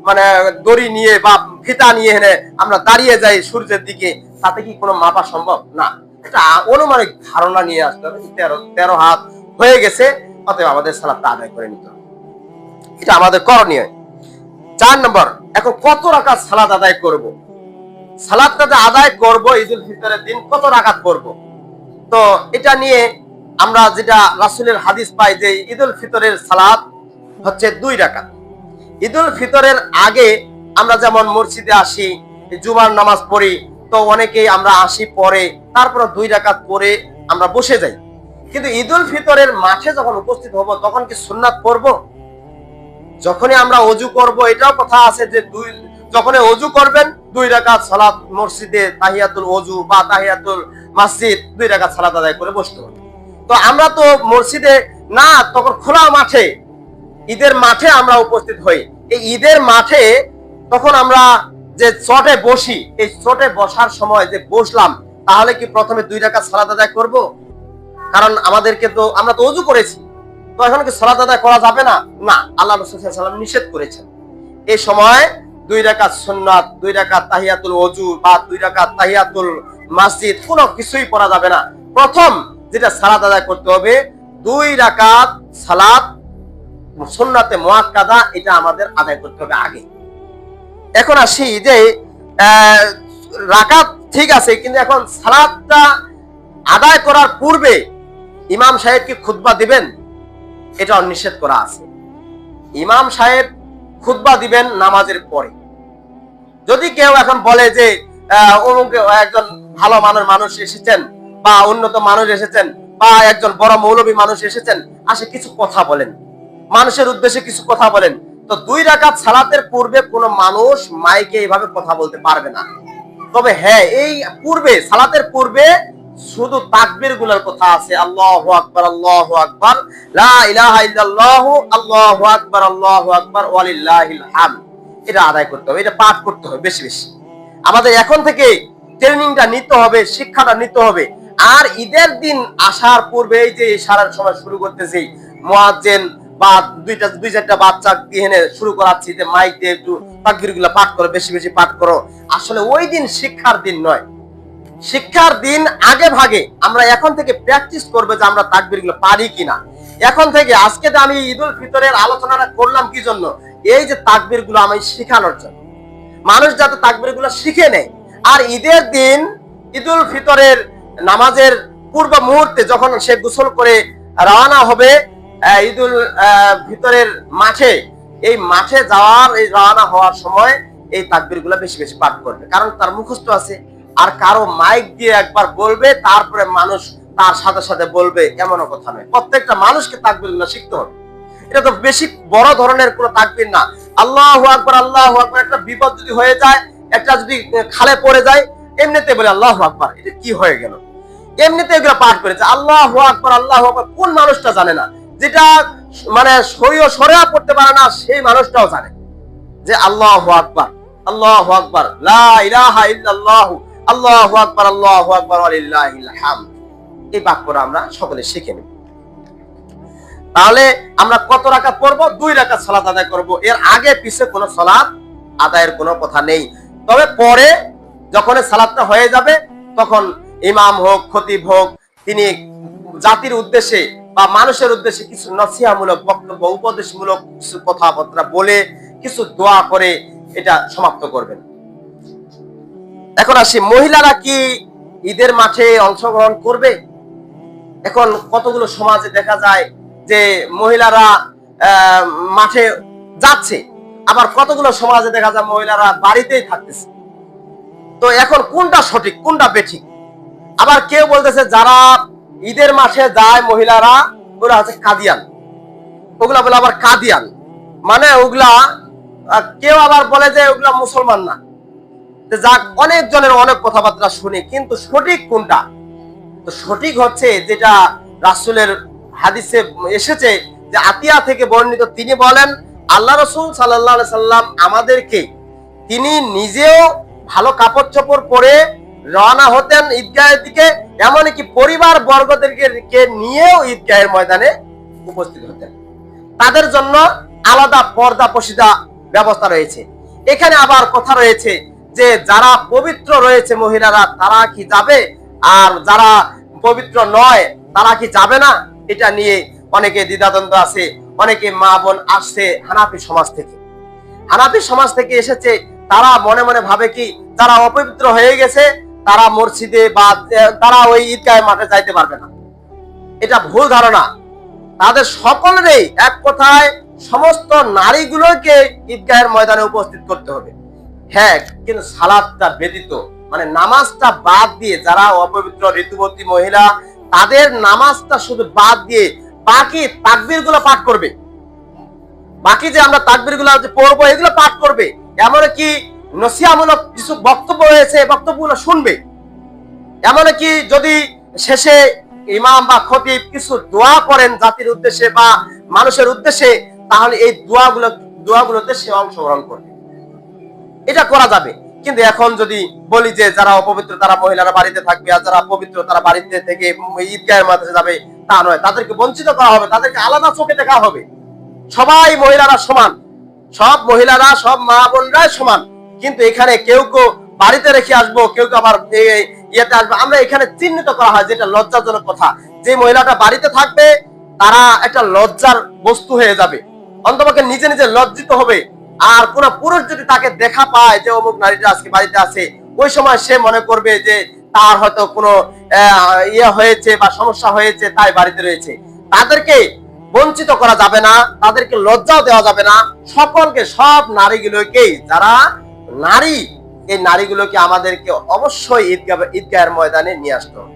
মানে দড়ি নিয়ে বা ফিতা নিয়ে এনে আমরা দাঁড়িয়ে যাই সূর্যের দিকে, তাতে কি কোনো মাপা সম্ভব না। এটা অনুমানিক ধারণা নিয়ে আসতে হবে, 13 হাত হয়ে গেছে, অতএব আমাদের সালাতটা আদায় করে নিতে হবে। এটা আমাদের করণীয়। 4 নম্বর, এখন কত রাকাত সালাত আদায় করব? সালাতটা যে আদায় করব ঈদুল ফিতরের দিন, কত রাকাত করব? তো এটা নিয়ে আমরা যেটা রাসূলের হাদিস পাই যে ঈদুল ফিতরের সালাত হচ্ছে 2 রাকাত। ঈদুল ফিতরের আগে আমরা যেমন মসজিদে আসি, জুমার নামাজ পড়ি, তো অনেকেই আমরা আসি পরে, তারপর 2 রাকাত পড়ে আমরা বসে যাই। কিন্তু ঈদুল ফিতরের মাঠে যখন উপস্থিত হব, তখন কি সুন্নাত পড়ব? যখনই আমরা ওযু করব, এটাও কথা আছে যে যখনই ওযু করবেন 2 রাকাত সালাত মসজিদে তাহিয়াতুল ওযু বা তাহিয়াতুল মসজিদ 2 রাকাত সালাত আদায় করে বসতে হবে। তো আমরা তো মসজিদে না, তখন খোলা মাঠে, ঈদের মাঠে আমরা উপস্থিত হই। এই ঈদের মাঠে তখন আমরা যে চটে বসি, এই চটে বসার সময় যে বসলাম, তাহলে কি প্রথমে 2 রাকাত সালাত আদায় করব? কারণ আমাদেরকে তো, আমরা তো ওযু করেছি, তো এখন কি সালাত আদায় করা যাবে না? না, আল্লাহ রাসূল সাল্লাল্লাহু আলাইহি ওয়াসাল্লাম নিষেধ করেছেন। এই সময় 2 রাকাত সুন্নাত, 2 রাকাত তাহিয়াতুল ওযু বা 2 রাকাত তাহিয়াতুল মসজিদ কোনো কিছুই পড়া যাবে না। প্রথম যেটা সালাত আদায় করতে হবে, 2 রাকাত সালাত সুন্নাতে মুআক্কাদা, এটা আমাদের আদায় করতে হবে আগে। এখন আসি যে রাকাত ঠিক আছে, কিন্তু এখন সালাতটা আদায় করার পূর্বে ইমাম সাহেব কি খুতবা দিবেন? এটা নিষেধ করা আছে। ইমাম সাহেব খুতবা দিবেন নামাজের পরে। যদি কেউ এখন বলে যে অমুক একজন ভালো মানুষ এসেছেন, বা উন্নত মানুষ এসেছেন, বা একজন বড় মৌলবী মানুষ এসেছেন, আসে কিছু কথা বলেন, মানুষের উদ্দেশ্যে কিছু কথা বলেন, তো 2 রাকাত সালাতের পূর্বে কোনো মানুষ মাইকে এইভাবে কথা বলতে পারবে না। তবে হ্যাঁ, এই পূর্বে, সালাতের পূর্বে শুধু তাকবীর গুলোর কথা আছে, আল্লাহু আকবার, আল্লাহু আকবার, লা ইলাহা ইল্লাল্লাহু, আল্লাহু আকবার, আল্লাহু আকবার, ওয়ালিল্লাহিল হামদ। এটা আদায় করতে হবে, এটা পাঠ করতে হবে বেশি বেশি। আমাদের এখন থেকে ট্রেনিংটা নিতে হবে, শিক্ষাটা নিতে হবে। আর ঈদের দিন আসার পূর্বে এই যে সারা সময় শুরু করতেছি, মুয়াজ্জিন বা দুই চারটা বাচ্চা দিয়ে শুরু করাচ্ছি যে মাইক দিয়ে একটু তাকবীর গুলা পাঠ করো, বেশি বেশি পাঠ করো। আসলে ওই দিন শিক্ষার দিন নয়, শিক্ষার দিন আগে ভাগে আমরা এখন থেকে প্র্যাকটিস করবো যে আমরা তাকবীর গুলো পারি কিনা। এখন থেকে আজকে যে আমি ঈদুল ফিতরের আলোচনাটা করলাম কি জন্য, এই যে তাকবীর গুলো আমি শিখানোর জন্য, মানুষ যাতে তাকবীর গুলো শিখে নেয়। আর ঈদের দিন ঈদুল ফিতরের নামাজের পূর্ব মুহূর্তে যখন সে গোসল করে রওনা হবে ঈদুল ফিতরের মাঠে, এই মাঠে যাওয়ার এই রওনা হওয়ার সময় এই তাকবীর গুলো বেশি বেশি পাঠ করবে, কারণ তার মুখস্থ আছে। আর কারো মাইক দিয়ে একবার বলবে তারপরে মানুষ তার সাথে সাথে বলবে এমনও কথা নয়, প্রত্যেকটা মানুষকে তাকবীর গুলো শিখতে হবে। এটা তো বেশি বড় ধরনের কোনো তাকবীর না। আল্লাহু আকবার, আল্লাহু আকবার, একটা বিপদ যদি হয়ে যায়, একটা যদি খালে পড়ে যায়, এমনিতে বলে আল্লাহু আকবার, এটা কি হয়ে গেল, এমনিতে এগুলো পাঠ করেছে আল্লাহু আকবার, আল্লাহু আকবার। কোন মানুষটা জানে না, যেটা মানে সরিয়া পড়তে পারে না সেই মানুষটাও জানে যে আল্লাহু আকবার, আল্লাহু আকবার, লা ইলাহা ইল্লাল্লাহু, আল্লাহু আকবার, আল্লাহু আকবার, ওয়ালিল্লাহিল হামদ। এই বাক্যটা আমরা সকলে শিখে নেব। তাহলে আমরা কত রাকাত পড়বো? 2 রাকাত সালাত আদায় করব। এর আগে পিছে কোনো সালাত আদায়ের কোনো কথা নেই। তবে পরে যখন সালাতটা হয়ে যাবে তখন ইমাম হোক, খতিব হোক, তিনি জাতির উদ্দেশ্যে বা মানুষের উদ্দেশ্যে কিছু নসিহামূলক বক্তব্য, উপদেশমূলক কিছু কথাবার্তা বলে কিছু দোয়া করে এটা সমাপ্ত করবেন। এখন আসি, মহিলারা কি ঈদের মাঠে অংশগ্রহণ করবে? এখন কতগুলো সমাজে দেখা যায় যে মহিলারা মাঠে যাচ্ছে, আবার কতগুলো সমাজে দেখা যায় মহিলারা বাড়িতেই থাকতেছে। তো এখন কোনটা সঠিক, কোনটা বেঠিক? আবার কেউ বলতেছে যারা ঈদের মাঠে যায় মহিলারা, ওরা হচ্ছে কাদিয়ান, ওগুলা বলে আবার কাদিয়ান, মানে ওগুলা, কেউ আবার বলে যে ওগুলা মুসলমান না। যাক, অনেক জনের অনেক কথাবার্তা শুনি, কিন্তু সঠিক কোনটা? তো সঠিক হচ্ছে যেটা রাসূলের হাদিসে এসেছে, যে আতিয়া থেকে বর্ণিত, তিনি বলেন আল্লাহ রাসূল সাল্লাল্লাহু আলাইহি সাল্লাম আমাদেরকে, তিনি নিজেও ভালো কাপড় চোপড় পরে রওনা হতেন ঈদগাহের দিকে, এমনকি পরিবার বর্গদেরকে নিয়েও ঈদগাহের ময়দানে উপস্থিত হতেন। তাদের জন্য আলাদা পর্দা পশিদা ব্যবস্থা রয়েছে। এখানে আবার কথা রয়েছে যে যারা পবিত্র রয়েছে মহিলারা, তারা কি যাবে, আর যারা পবিত্র নয় তারা কি যাবে না? এটা নিয়ে অনেকে দ্বিধাদ্বন্দ্ব আছে। অনেকে মা বোন আসছে হানাফি সমাজ থেকে, হানাফি সমাজ থেকে এসেছে, তারা মনে মনে ভাবে কি যারা অপবিত্র হয়ে গেছে তারা মসজিদে বা তারা ওই ঈদগাহের মাঠে যাইতে পারবে না। এটা ভুল ধারণা। তাদের সকলেরই এক কথায় সমস্ত নারীগুলোকে ঈদগাহের ময়দানে উপস্থিত করতে হবে। হ্যাঁ, কিন্তু সালাতটা ব্যতীত, মানে নামাজটা বাদ দিয়ে, যারা অপবিত্র ঋতুবতী মহিলা তাদের নামাজটা শুধু বাদ দিয়ে বাকি তাকবীর গুলো পাঠ করবে। বাকি যে আমরা তাকবীর গুলো পড়বো এগুলো পাঠ করবে, এমনকি নসিহামূলক কিছু বক্তব্য রয়েছে, বক্তব্যগুলো শুনবে। এমনকি যদি শেষে ইমাম বা খতিব কিছু দোয়া করেন জাতির উদ্দেশ্যে বা মানুষের উদ্দেশ্যে, তাহলে এই দোয়াগুলোতে সে অংশগ্রহণ করবে, এটা করা যাবে। কিন্তু এখন যদি বলি যে যারা অপবিত্র তারা মহিলারা বাড়িতে থাকবে, আর যারা পবিত্র তারা বাড়িতে থেকে ঈদগাহের মাঠে যাবে, তা নয়। তাদেরকে বঞ্চিত করা হবে, তাদেরকে আলাদা চোখে দেখা হবে। সবাই মহিলারা সমান, সব মহিলারা, সব মা বোনরা সমান। কিন্তু এখানে কেউ কেউ বাড়িতে রেখে আসবো, কেউ কেউ আবার ইয়েতে আসবে, আমরা এখানে চিহ্নিত করা হয়, যেটা লজ্জাজনক কথা। যে মহিলাটা বাড়িতে থাকবে তারা একটা লজ্জার বস্তু হয়ে যাবে, অন্তপক্ষে নিজে নিজে লজ্জিত হবে। আর কোন পুরুষ যদি তাকে দেখা পায় যে অমুক নারীটা আজকে বাড়িতে আছে, ওই সময় সে মনে করবে যে তার হয়তো কোনো ইয়ে হয়েছে বা সমস্যা হয়েছে, তাই বাড়িতে রয়েছে। তাদেরকে বঞ্চিত করা যাবে না, তাদেরকে লজ্জাও দেওয়া যাবে না। সকলকে, সব নারীগুলোকেই, যারা নারী, এই নারীগুলোকে আমাদেরকে অবশ্যই ঈদগাহের ময়দানে নিয়ে আসতে হবে।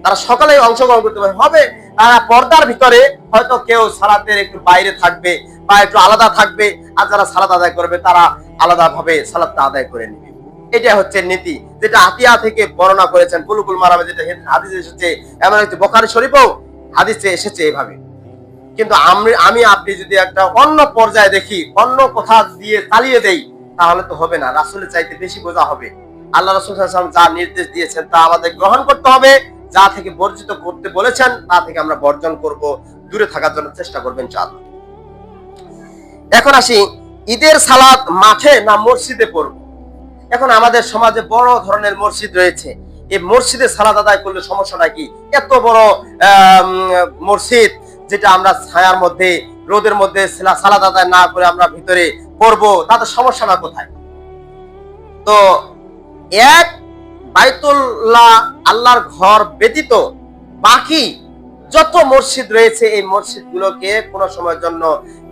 তারা সকলেই অংশগ্রহণ করতে হবে। তারা পর্দার ভিতরে, হয়তো কেউ সালাতের একটু বাইরে থাকবে বা একটু আলাদা থাকবে, আর যারা সালাত আদায় করবে তারা আলাদা ভাবে সালাতটা আদায় করে নেবে। এটা হচ্ছে নীতি, যেটা আতিয়া থেকে বর্ণনা করেছেন বুলুগুল মারামে, যেটা হাদিসে এসেছে, এমন একটি বুখারী শরীফেও হাদিসে এসেছে এভাবে। কিন্তু আমি আপনি যদি একটা অন্য পর্যায়ে দেখি, অন্য কথা দিয়ে চালিয়ে দেই, তাহলে তো হবে না। রাসূলের চাইতে বেশি বোঝা হবে। আল্লাহ রাসূল সাল্লাল্লাহু আলাইহি ওয়াসাল্লাম যা নির্দেশ দিয়েছেন তা আমাদের গ্রহণ করতে হবে, যা থেকে বর্জিত করতে বলেছেন তা থেকে আমরা বর্জন করব, দূরে থাকার জন্য চেষ্টা করবেন ইনশাআল্লাহ। এখন আসি, ঈদের সালাত মাঠে না মসজিদে পড়ব। এখন আমাদের সমাজে বড় ধরনের মসজিদ রয়েছে, এই মসজিদে সালাত আদায় করলে সমস্যাটা কি? এত বড় মসজিদ, যেটা আমরা ছায়ার মধ্যে, রোদের মধ্যে সালাত আদায় না করে আমরা ভিতরে পড়বো, তাতে সমস্যাটা কোথায়? তো এক বাইতুল্লাহ, আল্লাহর ঘর ব্যতীত বাকি যত মসজিদ রয়েছে, এই মসজিদ গুলোকে কোনো সময়ের জন্য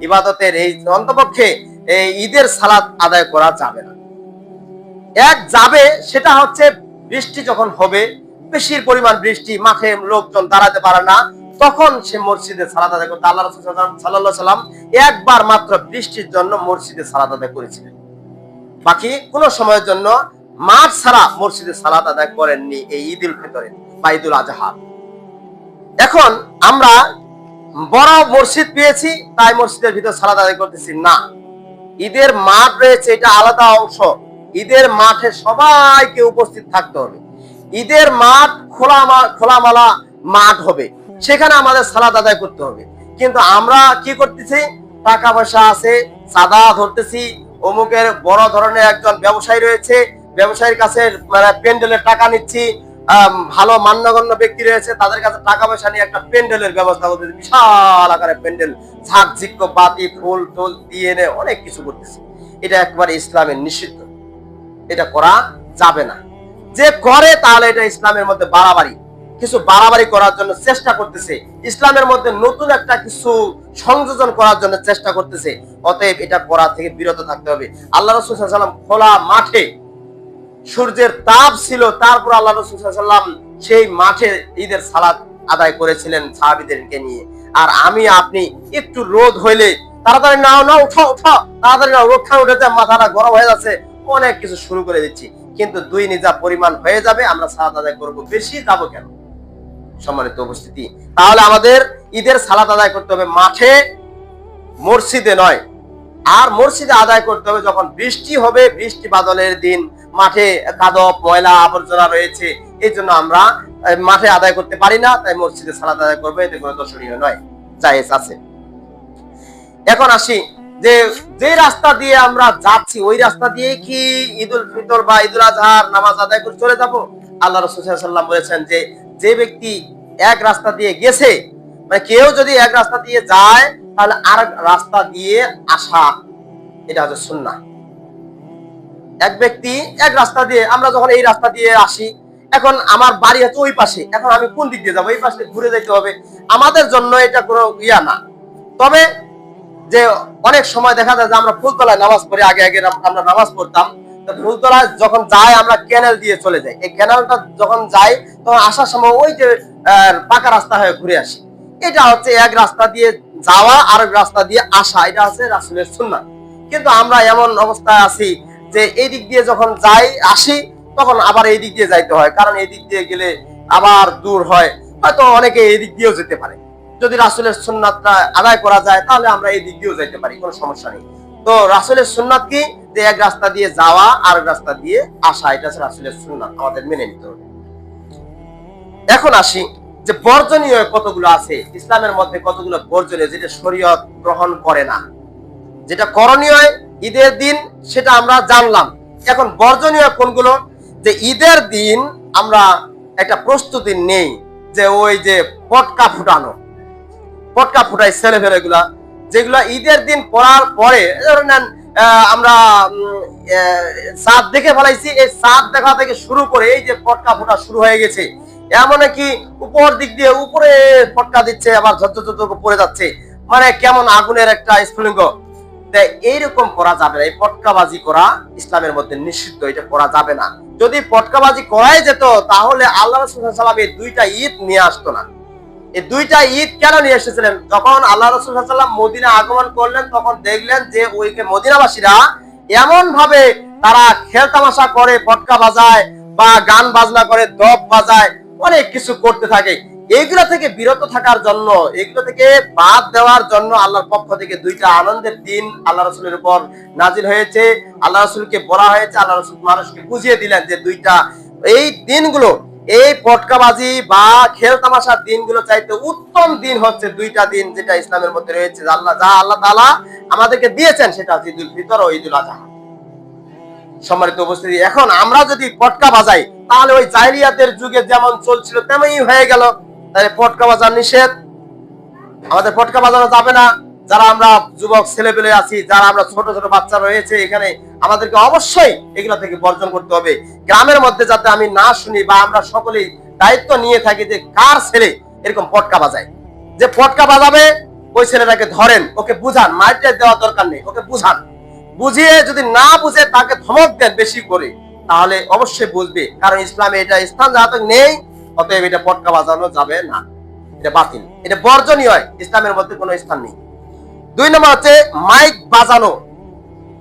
ইবাদতের এই অন্তপক্ষে এই ঈদের সালাত আদায় করা যাবে না। এক যাবে, সেটা হচ্ছে বৃষ্টি যখন হবে, বেশির পরিমাণ বৃষ্টি, মাঠে লোকজন দাঁড়াতে পারে না, তখন সে মসজিদে সালাত আদায় করতে আল্লাহ রাসূল সাল্লাল্লাহু আলাইহি সাল্লাম একবার মাত্র বৃষ্টির জন্য মসজিদে সালাত আদায় করেছিলেন। বাকি কোন সময়ের জন্য মাঠ ছাড়া মসজিদে সালাত আদায় করেননি এই ঈদুল ফিতরে বা ঈদুল আজহা। এখন আমরা বড় মসজিদ পেয়েছি তাই মসজিদের ভিতর সালাত আদায় করতেছি না। ঈদের মাঠ রয়েছে, এটা আলাদা অংশ। ঈদের মাঠে সবাইকে উপস্থিত থাকতে হবে। ঈদের মাঠ খোলামেলা মাঠ হবে, সেখানে আমাদের সালাত আদায় করতে হবে। কিন্তু আমরা কি করতেছি? টাকা পয়সা আছে, চাঁদা ধরতেছি, অমুকের বড় ধরনের একজন ব্যবসায়ী রয়েছে, ব্যবসায়ীর কাছে প্যান্ডেলের টাকা নিচ্ছি, ভালো মান্যগণ্য ব্যক্তি রয়েছে, তাদের কাছে টাকা পয়সা নিয়ে একটা প্যান্ডেলের ব্যবস্থা করতেছি, বিশাল আকারে প্যান্ডেল, ঝাঁকঝিক্য বাতি ফুল টোল দিয়ে এনে অনেক কিছু করতেছি। এটা একবারে ইসলামের নিষিদ্ধ, এটা করা যাবে না। যে করে তাহলে এটা ইসলামের মধ্যে বাড়াবাড়ি, কিছু বাড়াবাড়ি করার জন্য চেষ্টা করতেছে, ইসলামের মধ্যে নতুন একটা কিছু সংযোজন করার জন্য চেষ্টা করতেছে। অতএব এটা করা থেকে বিরত থাকতে হবে। আল্লাহ রাসূল সাল্লাল্লাহু আলাইহি ওয়াসাল্লাম খোলা মাঠে, সূর্যের তাপ ছিল, তারপর আল্লাহ রাসূল সাল্লাল্লাহু আলাইহি ওয়াসাল্লাম সেই মাঠে ঈদের সালাত আদায় করেছিলেন সাহাবীদেরকে নিয়ে। আর আমি আপনি একটু রোদ হইলে তাড়াতাড়ি নাও উঠো উঠো, তাড়াতাড়ি নাও, রোদ খান উঠেছে, মাথাটা গরম হয়ে যাচ্ছে, অনেক কিছু শুরু করে দিচ্ছি। কিন্তু দুই নিজা পরিমাণ হয়ে যাবে, আমরা সালাত আদায় করব, বেশি যাবো কেন? সম্মানিত উপস্থিতি, তাহলে আমাদের ঈদের সালাত আদায় করতে হবে মাঠে, মসজিদে নয়। আর মসজিদে আদায় করতে হবে যখন বৃষ্টি হবে, বৃষ্টি বাদলের দিন, মাঠে কাদব ময়লা আবর্জনা রয়েছে, এই জন্য আমরা মাঠে আদায় করতে পারি না, তাই মসজিদে সালাত আদায় করবে, এতে কোনো দর্শনীয় নয়, জায়েজ আছে। এখন আসি, যে রাস্তা দিয়ে আমরা যাচ্ছি ওই রাস্তা দিয়ে কি ঈদুল ফিতর বা ঈদুল আজহার নামাজ আদায় করে চলে যাব? আল্লাহ রাসূল সাল্লাল্লাহু আলাইহি ওয়াসাল্লাম বলেছেন যে ব্যক্তি এক রাস্তা দিয়ে গেছে, মানে কেউ যদি এক রাস্তা দিয়ে যায় তাহলে আর রাস্তা দিয়ে আসা, এটা হচ্ছে সুন্নাহ। এক ব্যক্তি এক রাস্তা দিয়ে, আমরা যখন এই রাস্তা দিয়ে আসি, এখন আমার বাড়ি হচ্ছে ওই পাশে, এখন আমি কোন দিক দিয়ে যাবো? এই পাশে ঘুরে যেতে হবে, আমাদের জন্য এটা কোনো ইয়া না। তবে যে অনেক সময় দেখা যায় যে আমরা ফুলতলায় নামাজ পড়ি, আগে আমরা নামাজ পড়তাম, ফুলতলায় যখন যাই আমরা ক্যানেল দিয়ে চলে যাই, এই ক্যানেলটা যখন যাই তখন আসার সময় ওই যে পাকা রাস্তা হয়ে ঘুরে আসি। এটা হচ্ছে এক রাস্তা দিয়ে যাওয়া আর এক রাস্তা দিয়ে আসা, এটা হচ্ছে রাসূলের সুন্নাহ। কিন্তু আমরা এমন অবস্থায় আছি যে এই দিক দিয়ে যখন যাই আসি তখন আবার এই দিক দিয়ে যাইতে হয়, কারণ এই দিক দিয়ে গেলে আবার দূর হয়, হয়তো অনেকে এই দিক দিয়েও যেতে পারে। যদি রাসূলের সুন্নাতটা আদায় করা যায় তাহলে আমরা এই দিক দিয়েও যাইতে পারি, কোনো সমস্যা নেই। তো রাসূলের সুন্নাত কি? যে এক রাস্তা দিয়ে যাওয়া আর এক রাস্তা দিয়ে আসা, এটা হচ্ছে রাসূলের সুন্নাত, আমাদের মেনে নিতে হবে। এখন আসি যে বর্জনীয় কতগুলো আছে ইসলামের মধ্যে, কতগুলো বর্জনীয় যেটা শরীয়ত গ্রহণ করে না। যেটা করণীয় ঈদের দিন সেটা আমরা জানলাম। এখন বর্জনীয় কোনগুলো? যে ঈদের দিন আমরা একটা প্রস্তুতি নেই, যে ওই যে পটকা ফুটাই ছেলে ফেলে গুলা, যেগুলা ঈদের দিন পড়ার পরে আমরা চাঁদ দেখে ফেলাইছি, এই চাঁদ দেখা থেকে শুরু করে এই যে পটকা ফুটা শুরু হয়ে গেছে, এমন কি উপর দিক দিয়ে উপরে পটকা দিচ্ছে, আবার ঝরঝর পড়ে যাচ্ছে, মানে কেমন আগুনের একটা স্ফুলিঙ্গ। এইরকম করা যাবে না, এই পটকাবাজি করা ইসলামের মধ্যে নিষিদ্ধ, এটা করা যাবে না। যদি পটকাবাজি করাই যেত তাহলে আল্লাহ রাসূল সাল্লাল্লাহু আলাইহি ওয়াসাল্লাম এই দুইটা ঈদ নিয়ে আসতো না। এই দুইটা ঈদ কেন নিয়ে এসেছিলেন? যখন আল্লাহ রাসূল সাল্লাল্লাহু আলাইহি ওয়াসাল্লাম মদিনা আগমন করলেন তখন দেখলেন যে ওইকে মদিনাবাসীরা এমন ভাবে তারা খেলতামাশা করে, পটকা বাজায় বা গান বাজনা করে, দপ বাজায়, অনেক কিছু করতে থাকে। এইগুলা থেকে বিরত থাকার জন্য, এগুলো থেকে বাদ দেওয়ার জন্য আল্লাহর পক্ষ থেকে দুইটা আনন্দের দিন আল্লাহ রাসূলের উপর নাজিল হয়েছে। আল্লাহ রাসূলকে বলা হয়েছে, আল্লাহ রাসূল মানুষকে বুঝিয়ে দিলেন যে দুইটা এই দিনগুলো, এই পটকাবাজি বা খেল তামাশার দিনগুলো চাইতে উত্তম দিন হচ্ছে দুইটা দিন যেটা ইসলামের মধ্যে রয়েছে, আল্লাহ তাআলা আমাদেরকে দিয়েছেন, সেটা হচ্ছে ঈদুল ফিতর ও ঈদুল আযহা। সম্মানিত উপস্থিতি, এখন আমরা যদি পটকা বাজাই তাহলে ওই জাহিলিয়াতের যুগে যেমন চলছিল তেমনই হয়ে গেল। তাহলে পটকা বাজার নিষেধ, আমাদের পটকা বাজানো যাবে না। যারা আমরা যুবক ছেলেপেলে আছি, যারা আমরা ছোট ছোট বাচ্চা রয়েছে এখানে, আমাদেরকে অবশ্যই এগুলো থেকে বর্জন করতে হবে। গ্রামের মধ্যে যাতে আমি না শুনি বা আমরা সকলেই দায়িত্ব নিয়ে থাকি যে কার ছেলে এরকম পটকা বাজায়, যে পটকা বাজাবে ওই ছেলেটাকে ধরেন, ওকে বুঝান, মাইরটা দেওয়ার দরকার নেই, ওকে বুঝান, বুঝিয়ে যদি না বুঝে তাকে ধমক দেন বেশি করে, তাহলে অবশ্যই বুঝবে। কারণ ইসলামে এটা স্থান যাতে নেই, অতএব এটা পটকা বাজানো যাবে না, এটা বাতিল, এটা বর্জনীয়, ইসলামের মধ্যে কোনো স্থান নেই। 2 নম্বর হচ্ছে মাইক বাজানো।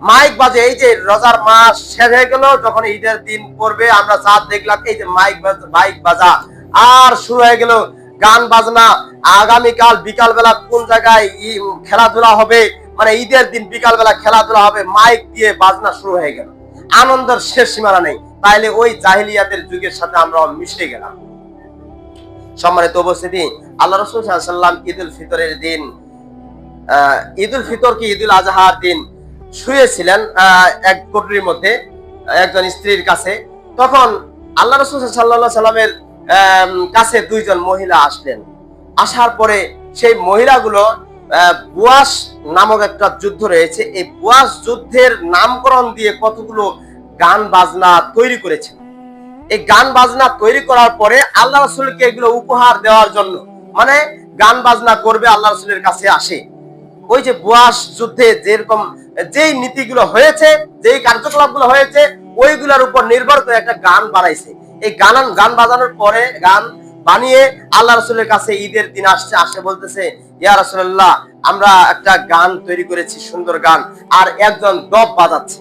মাইক বাজে, এই যে রোজার মাস শেষ হয়ে গেল, যখন ঈদের দিন পড়বে আমরা চাঁদ দেখলাম, এই যে মাইক বাজা আর শুরু হয়ে গেল গান বাজনা। আগামীকাল বিকাল বেলা কোন জায়গায় খেলাধুলা হবে, মানে ঈদের দিন বিকাল বেলা খেলাধুলা হবে, মাইক দিয়ে বাজনা শুরু হয়ে গেল, আনন্দের শেষ সীমানা নেই। তাইলে ওই জাহিলিয়াতের যুগের সাথে আমরা মিশে গেলাম। সম্মানিত উপস্থিতি, আল্লাহ রাসূল সাল্লাল্লাহু আলাইহি ওয়াসাল্লাম ঈদুল ফিতরের দিন, ঈদুল ফিতর কি ঈদুল আজহার দিন শুয়েছিলেন এক কোঠরির মধ্যে একজন স্ত্রীর কাছে। তখন আল্লাহ রাসূল সাল্লাল্লাহু আলাইহি সাল্লামের কাছে 2 জন মহিলা আসলেন। আসার পরে সেই মহিলাগুলো বুয়াস নামক একটা যুদ্ধ রয়েছে, এই বুয়াস যুদ্ধের নামকরণ দিয়ে কতগুলো গান বাজনা তৈরি করেছেন। এই গান বাজনা তৈরি করার পরে আল্লাহ রাসূলকে এগুলো উপহার দেওয়ার জন্য, মানে গান বাজনা করবে আল্লাহ রাসূলের কাছে আসে। ওই যে বুয়াস যুদ্ধে যেরকম যেই নীতিগুলো হয়েছে, যেই কার্যকলাপগুলো হয়েছে, ওইগুলোর উপর নির্ভর করে একটা গান বানাইছে। এই গান বাজানোর পরে, গান বানিয়ে আল্লাহ রাসূলের কাছে ঈদের দিন আসে বলতেছে, ইয়া রাসূলুল্লাহ, আমরা একটা গান তৈরি করেছি, সুন্দর গান, আর একজন দপ বাজাচ্ছে,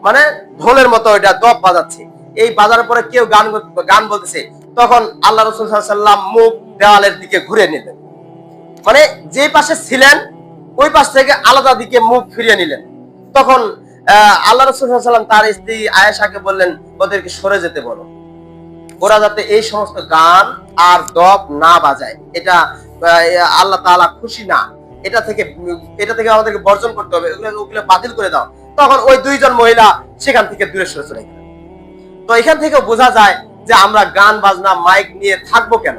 মানে ঢোলের মতো এটা দপ বাজাচ্ছে। এই বাজার পরে কেউ গান বলতেছে, তখন আল্লাহ রাসূল সাল্লাল্লাহু আলাইহি ওয়াসাল্লাম মুখ দেওয়ালের দিকে ঘুরে নিলেন, মানে যে পাশে ছিলেন ওই পাশ থেকে আলাদা দিকে মুখ ফিরিয়ে নিলেন। তখন আল্লাহ রাসূল সাল্লাল্লাহু আলাইহি ওয়াসাল্লাম তার স্ত্রী আয়েশাকে বললেন, ওদেরকে সরে যেতে বলো, ওরা যাতে এই সমস্ত গান আর দপ না বাজায়, এটা আল্লাহ তাআলা খুশি না, এটা থেকে আমাদেরকে বর্জন করতে হবে, ওগুলো বাতিল করে দাও। তখন ওই 2 জন মহিলা সেখান থেকে দূরে সরে চলে গেলেন। তো এখান থেকে বোঝা যায় যে আমরা গান বাজনা মাইক নিয়ে থাকবো কেন?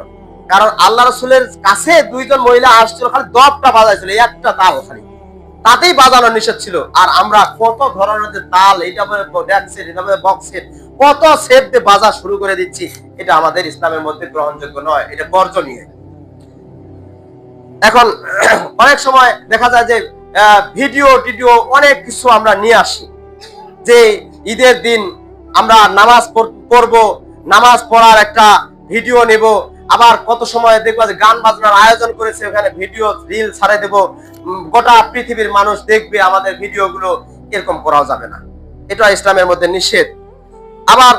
কারণ আল্লাহ রাসূলের কাছে 2 জন মহিলা আসছিল, খালি দপটা বাজাইছিল, একটা তাল খালি, তাতেই বাজানো নিষেধ ছিল। আর আমরা কত ধরনের যে তাল, এটা বলে ড্যাক্সেট, এটা বলে বক্সেট, কত সেট দিয়ে বাজা শুরু করে দিচ্ছি, এটা আমাদের ইসলামের মধ্যে গ্রহণযোগ্য নয়, এটা বর্জনীয়। এখন অনেক সময় দেখা যায় যে ভিডিও অনেক কিছু আমরা নিয়ে আসি, যে ঈদের দিন আমরা নামাজ পড়ব, নামাজ পড়ার একটা ভিডিও নেব, আবার কত সময় দেখবা যে গান বাজনার আয়োজন করেছে, ওখানে ভিডিও রিল ছাড়ে দেব, গোটা পৃথিবীর মানুষ দেখবে আমাদের ভিডিওগুলো। এরকম করাও যাবে না, এটা ইসলামের মধ্যে নিষেধ। আবার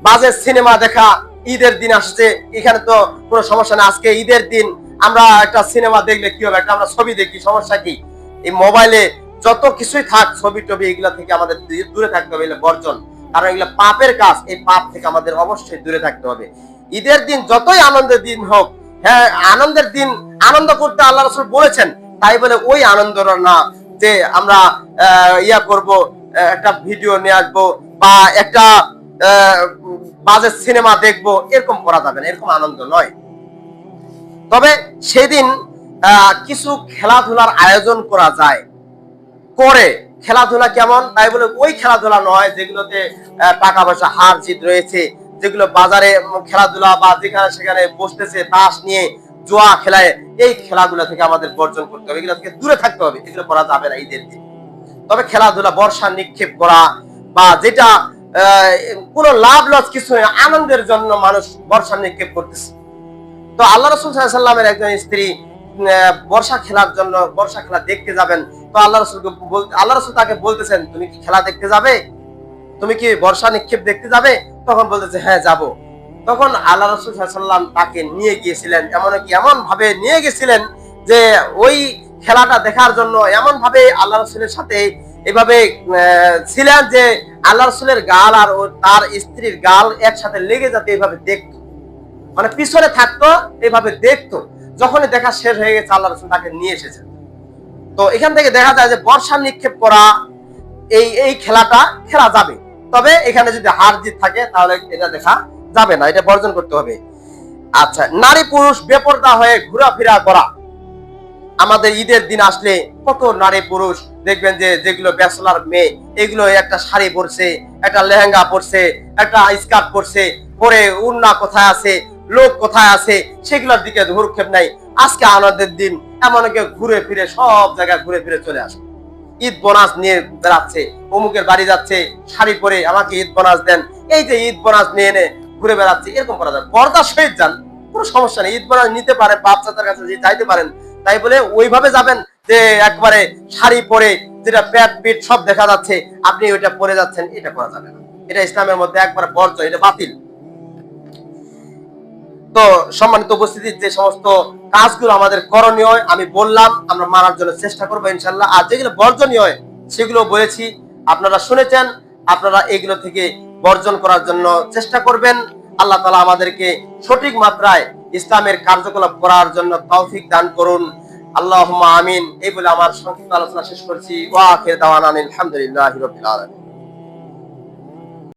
বাজে সিনেমা দেখা, ঈদের দিন আসছে, এখানে তো কোনো সমস্যা নেই, আজকে ঈদের দিন আমরা একটা সিনেমা দেখলে কি হবে, একটা আমরা ছবি দেখি, সমস্যা কি? এই মোবাইলে যত কিছুই থাক, ছবি টবি, এগুলা থেকে আমাদের দূরে থাকতে হবে, এগুলো বর্জন, কারণ এগুলো পাপের কাজ। এই পাপ থেকে আমাদের অবশ্যই দূরে থাকতে হবে। ঈদের দিন যতই আনন্দের দিন হোক, হ্যাঁ আনন্দের দিন, আনন্দ করতে আল্লাহ রাসূল বলেছেন, তাই বলে ওই আনন্দ না যে আমরা করব, একটা ভিডিও নিয়ে আসবো বা একটা বাজে সিনেমা দেখবো, এরকম করা যাবে না, এরকম আনন্দ নয়। তবে সেদিন কিছু খেলাধুলার আয়োজন করা যায়, করে খেলাধুলা কেমন, তাই বলে ওই খেলাধুলা নয় যেগুলোতে টাকা পয়সা হার জিত রয়েছে, যেগুলো বাজারে খেলাধুলা বা যেখানে সেখানে বসতেছে তাস নিয়ে জুয়া খেলায়, এই খেলাগুলো থেকে আমাদের বর্জন করতে হবে, এগুলো থেকে দূরে থাকতে হবে, এগুলো করা যাবে না ঈদের দিন। তবে খেলাধুলা, বর্ষা নিক্ষেপ করা বা যেটা কোনো লাভ লস কিছু নেই, আনন্দের জন্য মানুষ বর্ষা নিক্ষেপ করতেছে। তো আল্লাহ রাসূল সাল্লাল্লাহু আলাইহি ওয়াসাল্লামের একজন স্ত্রী বর্ষা খেলার জন্য, বর্ষা খেলা দেখতে যাবেন, তো আল্লাহ রাসূল তাকে বলতেছেন, তুমি কি খেলা দেখতে যাবে? তুমি কি বর্ষা নিক্ষেপ দেখতে যাবে? তখন বলতেছে হ্যাঁ যাব। তখন আল্লাহ রাসূল সাল্লাল্লাহু আলাইহি ওয়াসাল্লাম তাকে নিয়ে গিয়েছিলেন, এমনকি এমন ভাবে নিয়ে গেছিলেন যে ওই খেলাটা দেখার জন্য এমন ভাবে আল্লাহ রাসূলের সাথে এভাবে ছিলেন যে আল্লাহ রাসূলের গাল আর তার স্ত্রীর গাল একসাথে লেগে যাতে এভাবে দেখতো, মানে পিছনে থাকতো, এভাবে দেখতো। যখনই দেখা শেষ হয়ে গেছে আল্লাহ রাসূল তাকে নিয়ে এসেছেন। তো এখান থেকে দেখা যায় যে বর্ষা নিক্ষেপ করা এই খেলাটা খেলা যাবে, তবে এখানে যদি হার জিত থাকে তাহলে এটা দেখা যাবে না, এটা বর্জন করতে হবে। আচ্ছা, নারী পুরুষ বেপরদা হয়ে ঘোরাফেরা করা। আমাদের ঈদের দিন আসলে কত নারী পুরুষ দেখবেন যে যেগুলো ব্যাচেলর মেয়ে, এগুলো একটা শাড়ি পরছে, একটা লেহেঙ্গা পরছে, একটা স্কার্ট পরছে, পরে উন্না কোথায় আছে, লোক কোথায় আছে, সেগুলোর দিকে ভ্রুক্ষেপ নাই। আজকে আনন্দের দিন, এমন কেউ ঘুরে ফিরে সব জায়গায় ঘুরে ফিরে চলে আসে, ঈদ বোনাস নিয়ে বেড়াচ্ছে, অমুকের বাড়ি যাচ্ছে শাড়ি পরে, আমাকে ঈদ বোনাস দেন, এই যে ঈদ বোনাস নিয়ে এনে ঘুরে বেড়াচ্ছে। এরকম করা যায়, পর্দা সহিত যান, কোনো সমস্যা নেই, ঈদ বোনাস নিতে পারেন, বাচ্চাদের কাছে যাইতে পারেন। তাই বলে ওইভাবে যাবেন যে একবারে শাড়ি পরে যেটা পেট পিঠ সব দেখা যাচ্ছে আপনি ওইটা পরে যাচ্ছেন, এটা করা যাবে না, এটা ইসলামের মধ্যে একবারে বর্জ্য, এটা বাতিল। তো সম্মানিত উপস্থিতি, যে সমস্ত কাজগুলো আমাদের করণীয় আমি বললাম, আমরা মানার জন্য চেষ্টা করবো ইনশাল্লাহ। আর যেগুলো বর্জনীয় সেগুলো বলেছি, আপনারা শুনেছেন, আপনারা এগুলো থেকে বর্জন করার জন্য চেষ্টা করবেন। আল্লাহ তাআলা আমাদেরকে সঠিক মাত্রায় ইসলামের কার্যকলাপ করার জন্য তৌফিক দান করুন। আল্লাহুম্মা আমিন। এই বলে আমার সংক্ষিপ্ত আলোচনা শেষ করছি। ওয়া আখির দাওয়ানা আলহামদুলিল্লাহি রাব্বিল আলামিন।